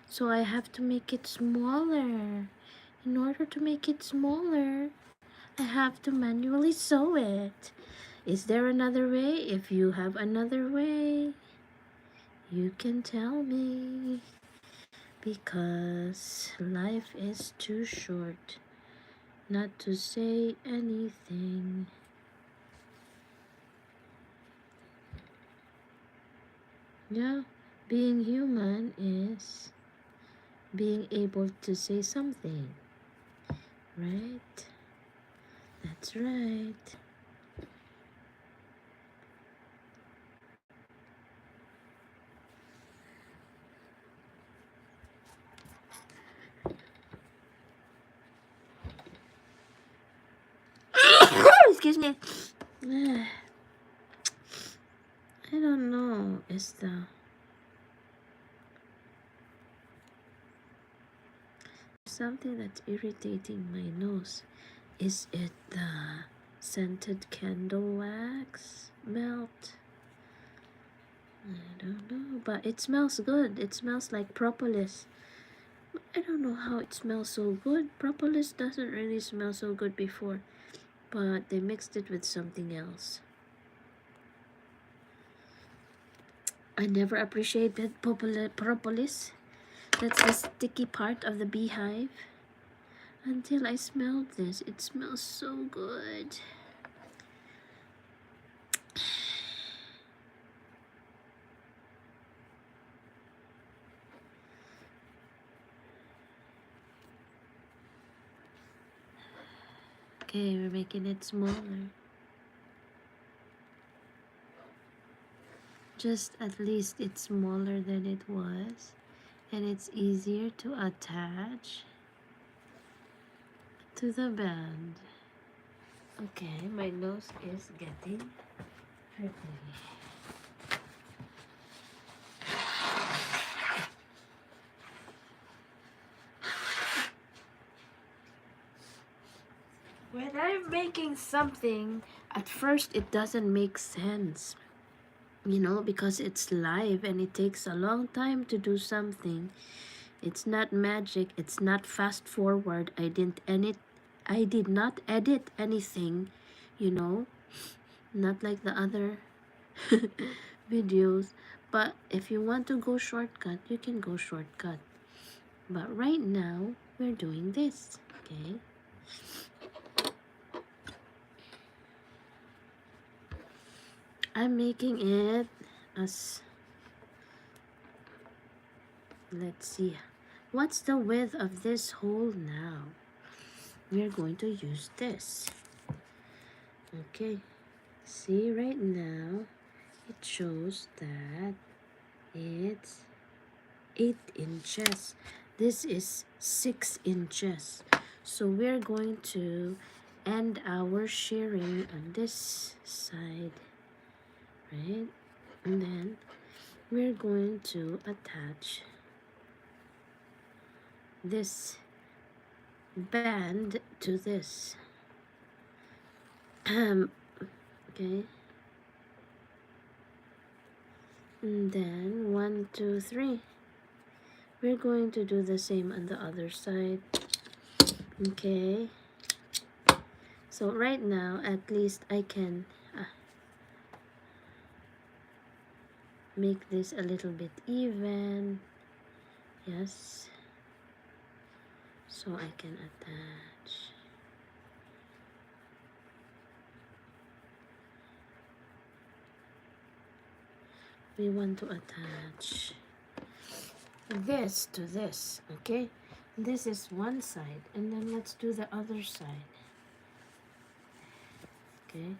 so I have to make it smaller. In order to make it smaller, I have to manually sew it. Is there another way? If you have another way, you can tell me, because life is too short not to say anything. Yeah, being human is being able to say something, right? That's right. excuse me. I don't know. Is the something that's irritating my nose? Is it the scented candle wax melt? I don't know, but it smells good. It smells like propolis. I don't know how it smells so good. Propolis doesn't really smell so good before, but they mixed it with something else. I never appreciated propolis. That's the sticky part of the beehive. Until I smelled this. It smells so good. Okay, we're making it smaller. Just at least it's smaller than it was. And it's easier to attach to the band. Okay, my nose is getting pretty. When I'm making something, at first it doesn't make sense. You know, because it's live and it takes a long time to do something. It's not magic. It's not fast forward. I did not edit anything, you know, not like the other videos. But if you want to go shortcut, you can go shortcut. But right now, we're doing this, okay? I'm making it as, let's see, what's the width of this hole now? We're going to use this. Okay, see right now, it shows that it's 8 inches. This is 6 inches. So we're going to end our shearing on this side, right? And then we're going to attach this band to this. Okay. And then 1, 2, 3. We're going to do the same on the other side. Okay. So right now, at least I can make this a little bit even. Yes. So I can attach. We want to attach this to this, okay? This is one side, and then let's do the other side. Okay,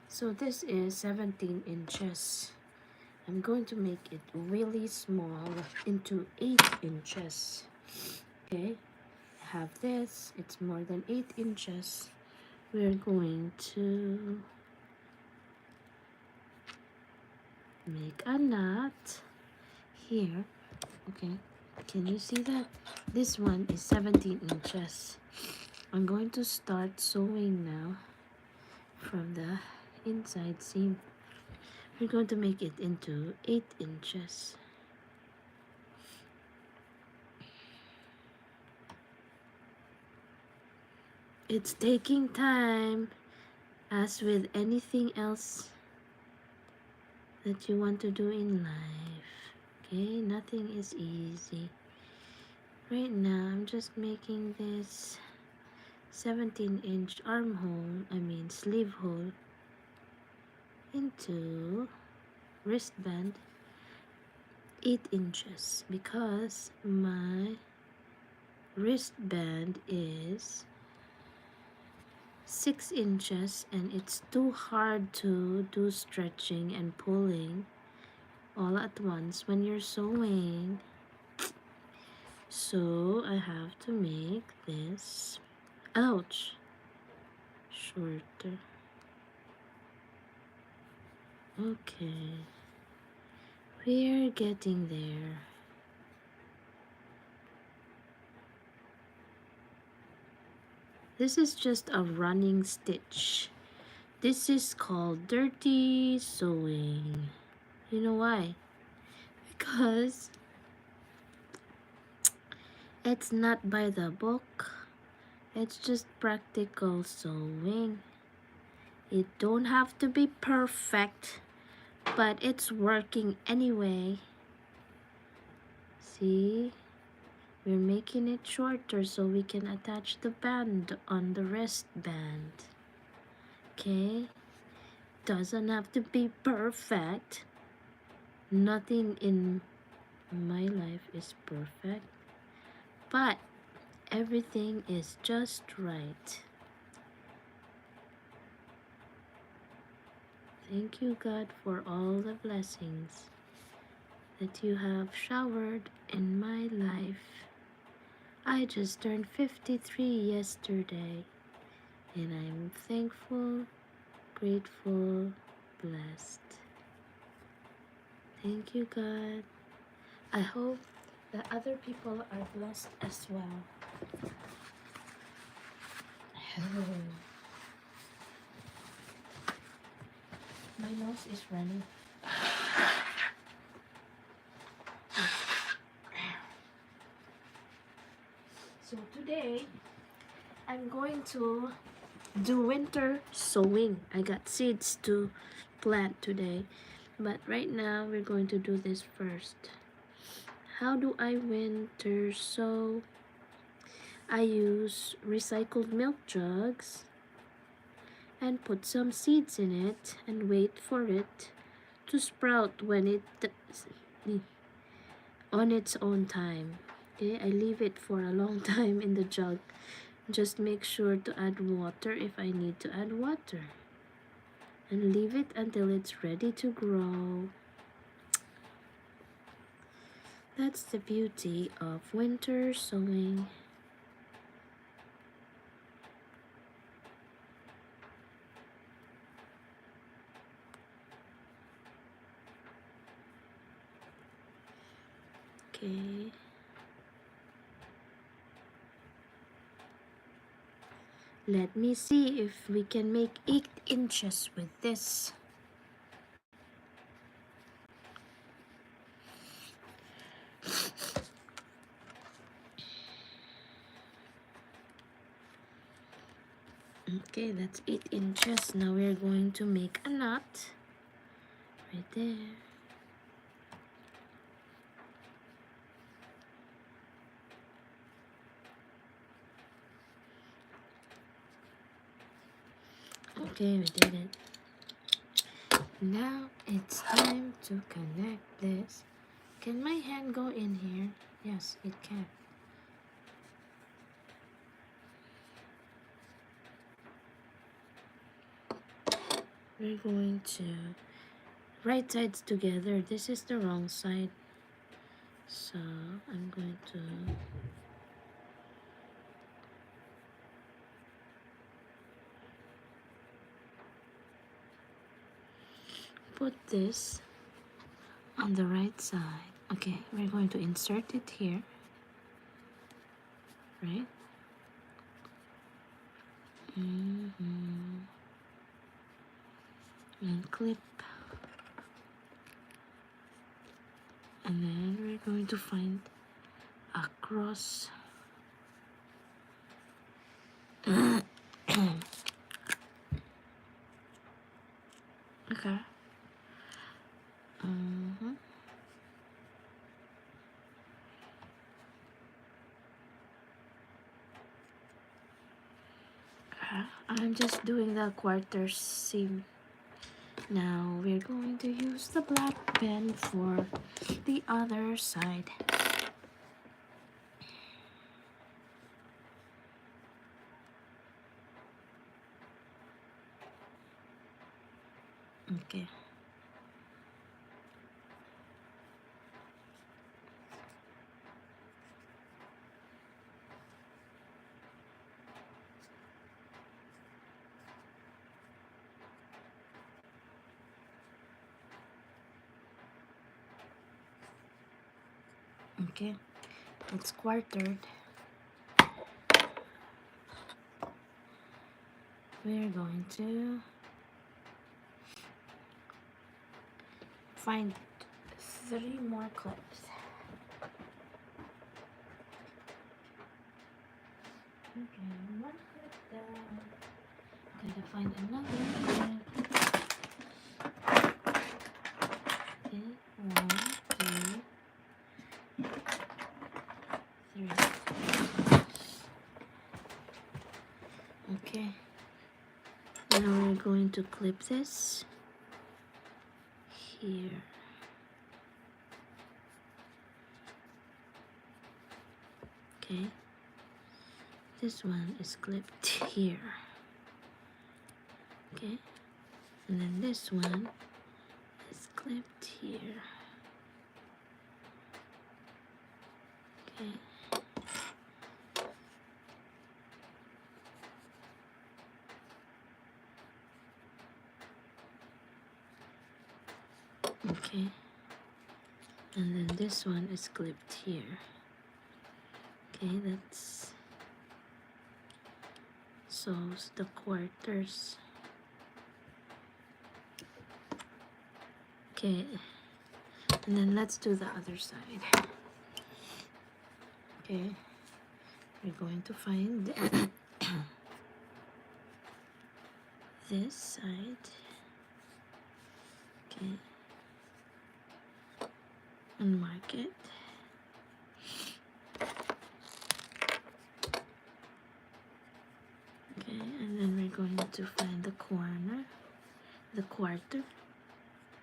so this is 17 inches. I'm going to make it really small into 8 inches. Okay, have this, it's more than 8 inches. We're going to make a knot here. Okay, can you see that? This one is 17 inches. I'm going to start sewing now from the inside seam. We're going to make it into 8 inches. It's taking time, as with anything else that you want to do in life. Okay, nothing is easy. Right now, I'm just making this 17-inch sleeve hole into wristband 8 inches because my wristband is 6 inches and it's too hard to do stretching and pulling all at once when you're sewing. So I have to make this, ouch, shorter. Okay, we're getting there. This is just a running stitch. This is called dirty sewing. You know why? Because it's not by the book. It's just practical sewing. It don't have to be perfect, but it's working anyway. See? We're making it shorter so we can attach the band on the wristband. Okay? Doesn't have to be perfect. Nothing in my life is perfect, but everything is just right. Thank you, God, for all the blessings that you have showered in my life. I just turned 53 yesterday, and I'm thankful, grateful, blessed. Thank you, God. I hope that other people are blessed as well. My nose is running. So today, I'm going to do winter sowing. I got seeds to plant today, but right now we're going to do this first. How do I winter sow? I use recycled milk jugs and put some seeds in it and wait for it to sprout when it on its own time. Okay, I leave it for a long time in the jug. Just make sure to add water if I need to add water, and leave it until it's ready to grow. That's the beauty of winter sowing. Okay. Let me see if we can make 8 inches with this. Okay, that's 8 inches. Now we're going to make a knot right there. Okay, we did it. Now it's time to connect this. Can my hand go in here? Yes, it can. We're going to right sides together. This is the wrong side, so I'm going to put this on the right side. Okay, we're going to insert it here, right? And clip, and then we're going to find a cross. Okay. I'm just doing the quarter seam. Now we're going to use the black pen for the other side. Okay. Okay, it's quartered. We're going to find 3 more clips. Okay, 1 clip down. Gotta find another clip. Okay, 1, 2, 3. Okay, now we're going to clip this here. Okay, this one is clipped here. Okay, and then this one is clipped here. Okay. Okay, and then this one is clipped here. Okay, that's sews the quarters. Okay, and then let's do the other side. Okay, we're going to find this side. Okay, and mark it. Okay, and then we're going to find the corner, the quarter,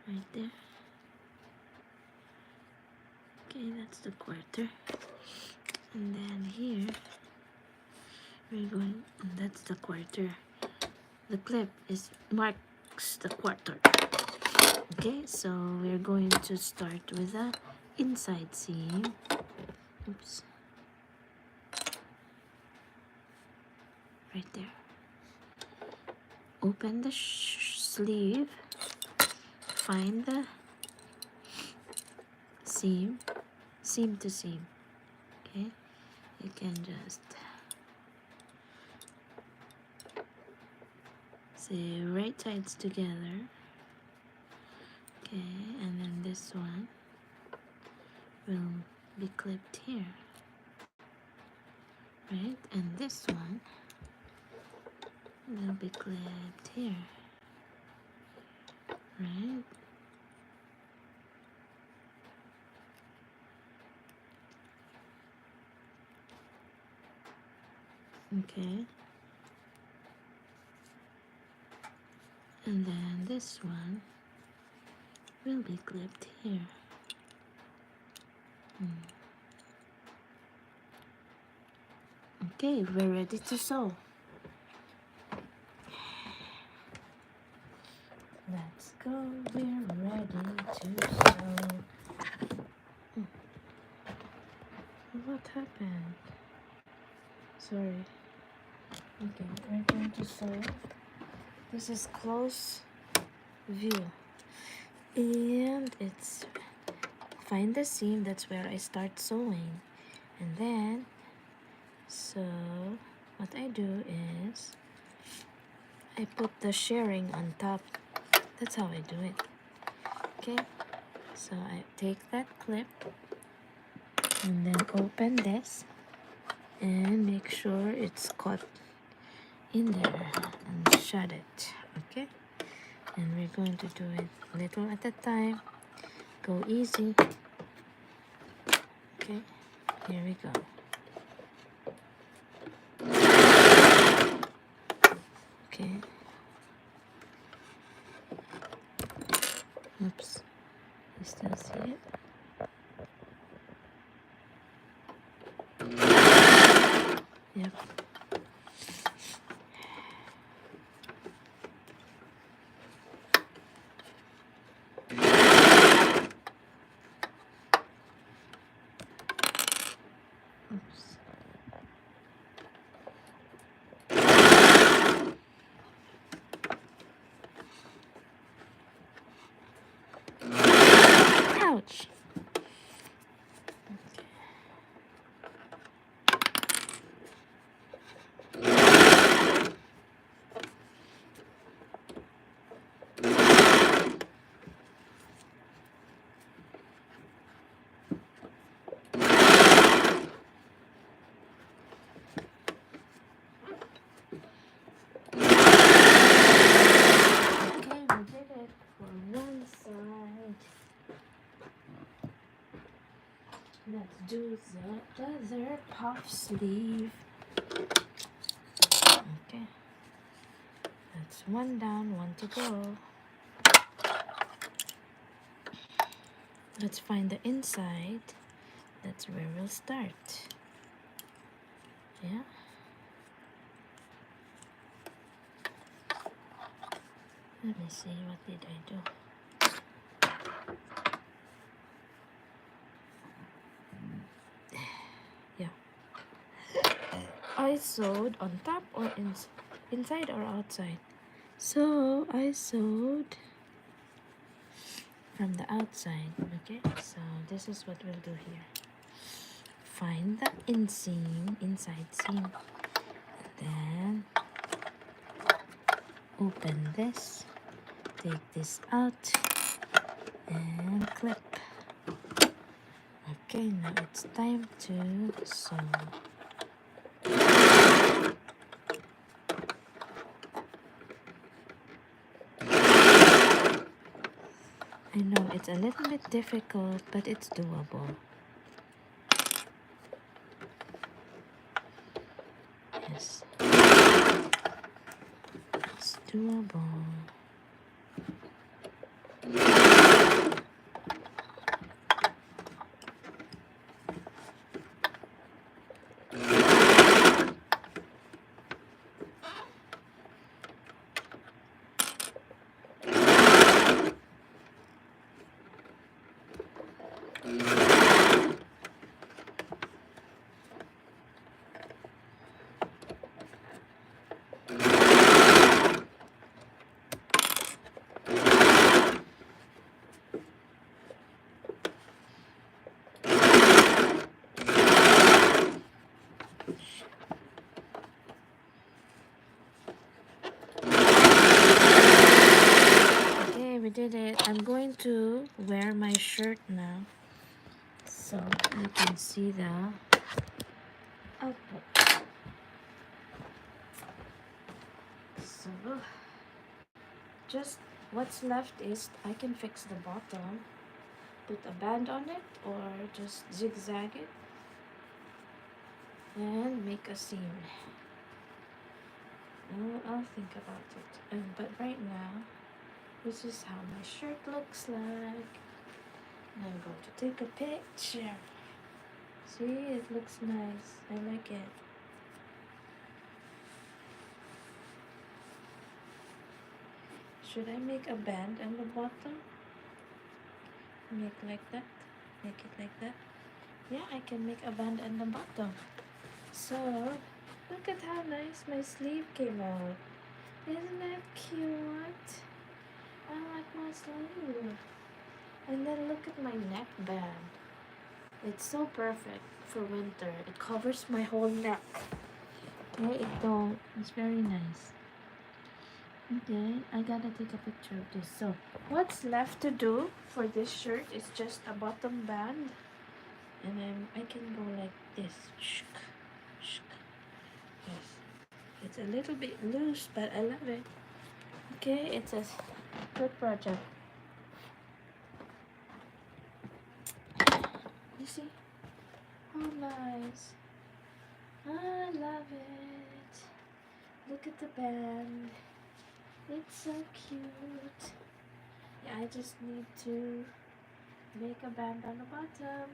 right there. Okay, that's the quarter. And then here, we're going, and that's the quarter. The clip is marks the quarter. Okay, so we're going to start with the inside seam. Oops. Right there. Open the sleeve. Find the seam to seam. Okay, you can just say right sides together. Okay, and then this one will be clipped here, right? And this one will be clipped here, right? Okay, and then this one will be clipped here. Okay, we're ready to sew. Let's go, we're ready to sew. What happened? Sorry. Okay, we're going to sew. This is close view. And it's find the seam, that's where I start sewing. And then, so what I do is I put the shirring on top. That's how I do it. Okay, so I take that clip and then open this and make sure it's caught in there and shut it. Okay, and we're going to do it a little at a time. Go easy. Okay, here we go. Okay. Oops. You still see it? Yep. Oops. Ouch. Okay. Let's do the other puff sleeve. Okay, that's one down, one to go. Let's find the inside. That's where we'll start. Yeah. Let me see, what did I do? Yeah. I sewed on top or inside or outside. So I sewed from the outside. Okay, so this is what we'll do here. Find the inseam, inside seam, then open this, take this out, and clip. Okay, now it's time to sew. I know it's a little bit difficult, but it's doable. Yes, it's doable. We did it. I'm going to wear my shirt now so you can see the output. So just what's left is I can fix the bottom, put a band on it, or just zigzag it and make a seam. I'll think about it. But right now, this is how my shirt looks like. And I'm going to take a picture. See, it looks nice. I like it. Should I make a band on the bottom? Make like that? Make it like that? Yeah, I can make a band on the bottom. So, look at how nice my sleeve came out. Isn't that cute? I like my sleeve. And then look at my neckband. It's so perfect for winter. It covers my whole neck. Okay, it's very nice. Okay, I gotta take a picture of this. So, what's left to do for this shirt is just a bottom band. And then I can go like this. Yes. It's a little bit loose, but I love it. Okay, it's a good project. You see? How nice. I love it. Look at the band. It's so cute. Yeah, I just need to make a band on the bottom.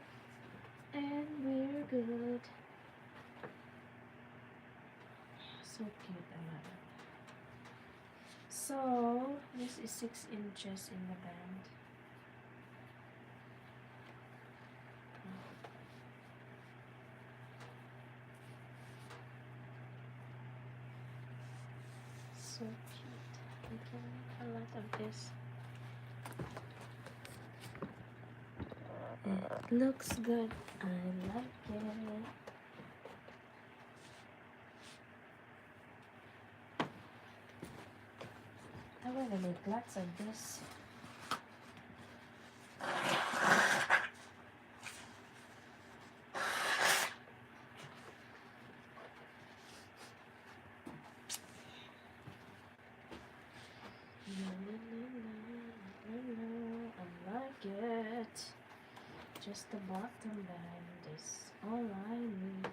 And we're good. So cute, I love it. So, this is 6 inches in the band. So cute. We can make a lot of this. It looks good. I like it. I want to make lots of this. I like it. just the bottom band is all I need.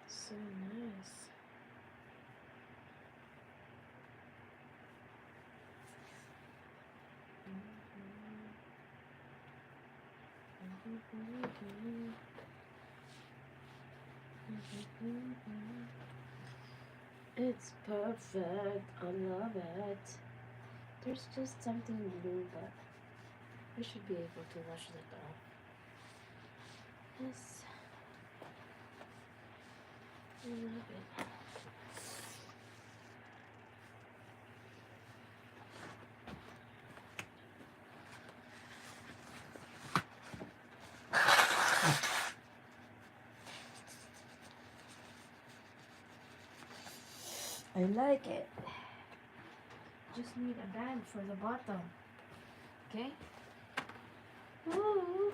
So nice. It's perfect. I love it. There's just something blue, but we should be able to wash that off. Yes. I love it. I like it. Just need a band for the bottom. Okay? Ooh,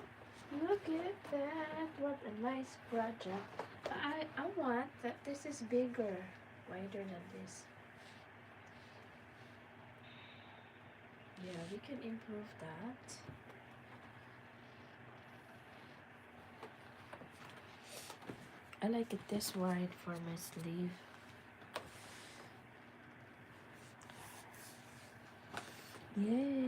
look at that. What a nice project. I want that this is bigger, wider than this. Yeah, we can improve that. I like it this wide for my sleeve. Yay!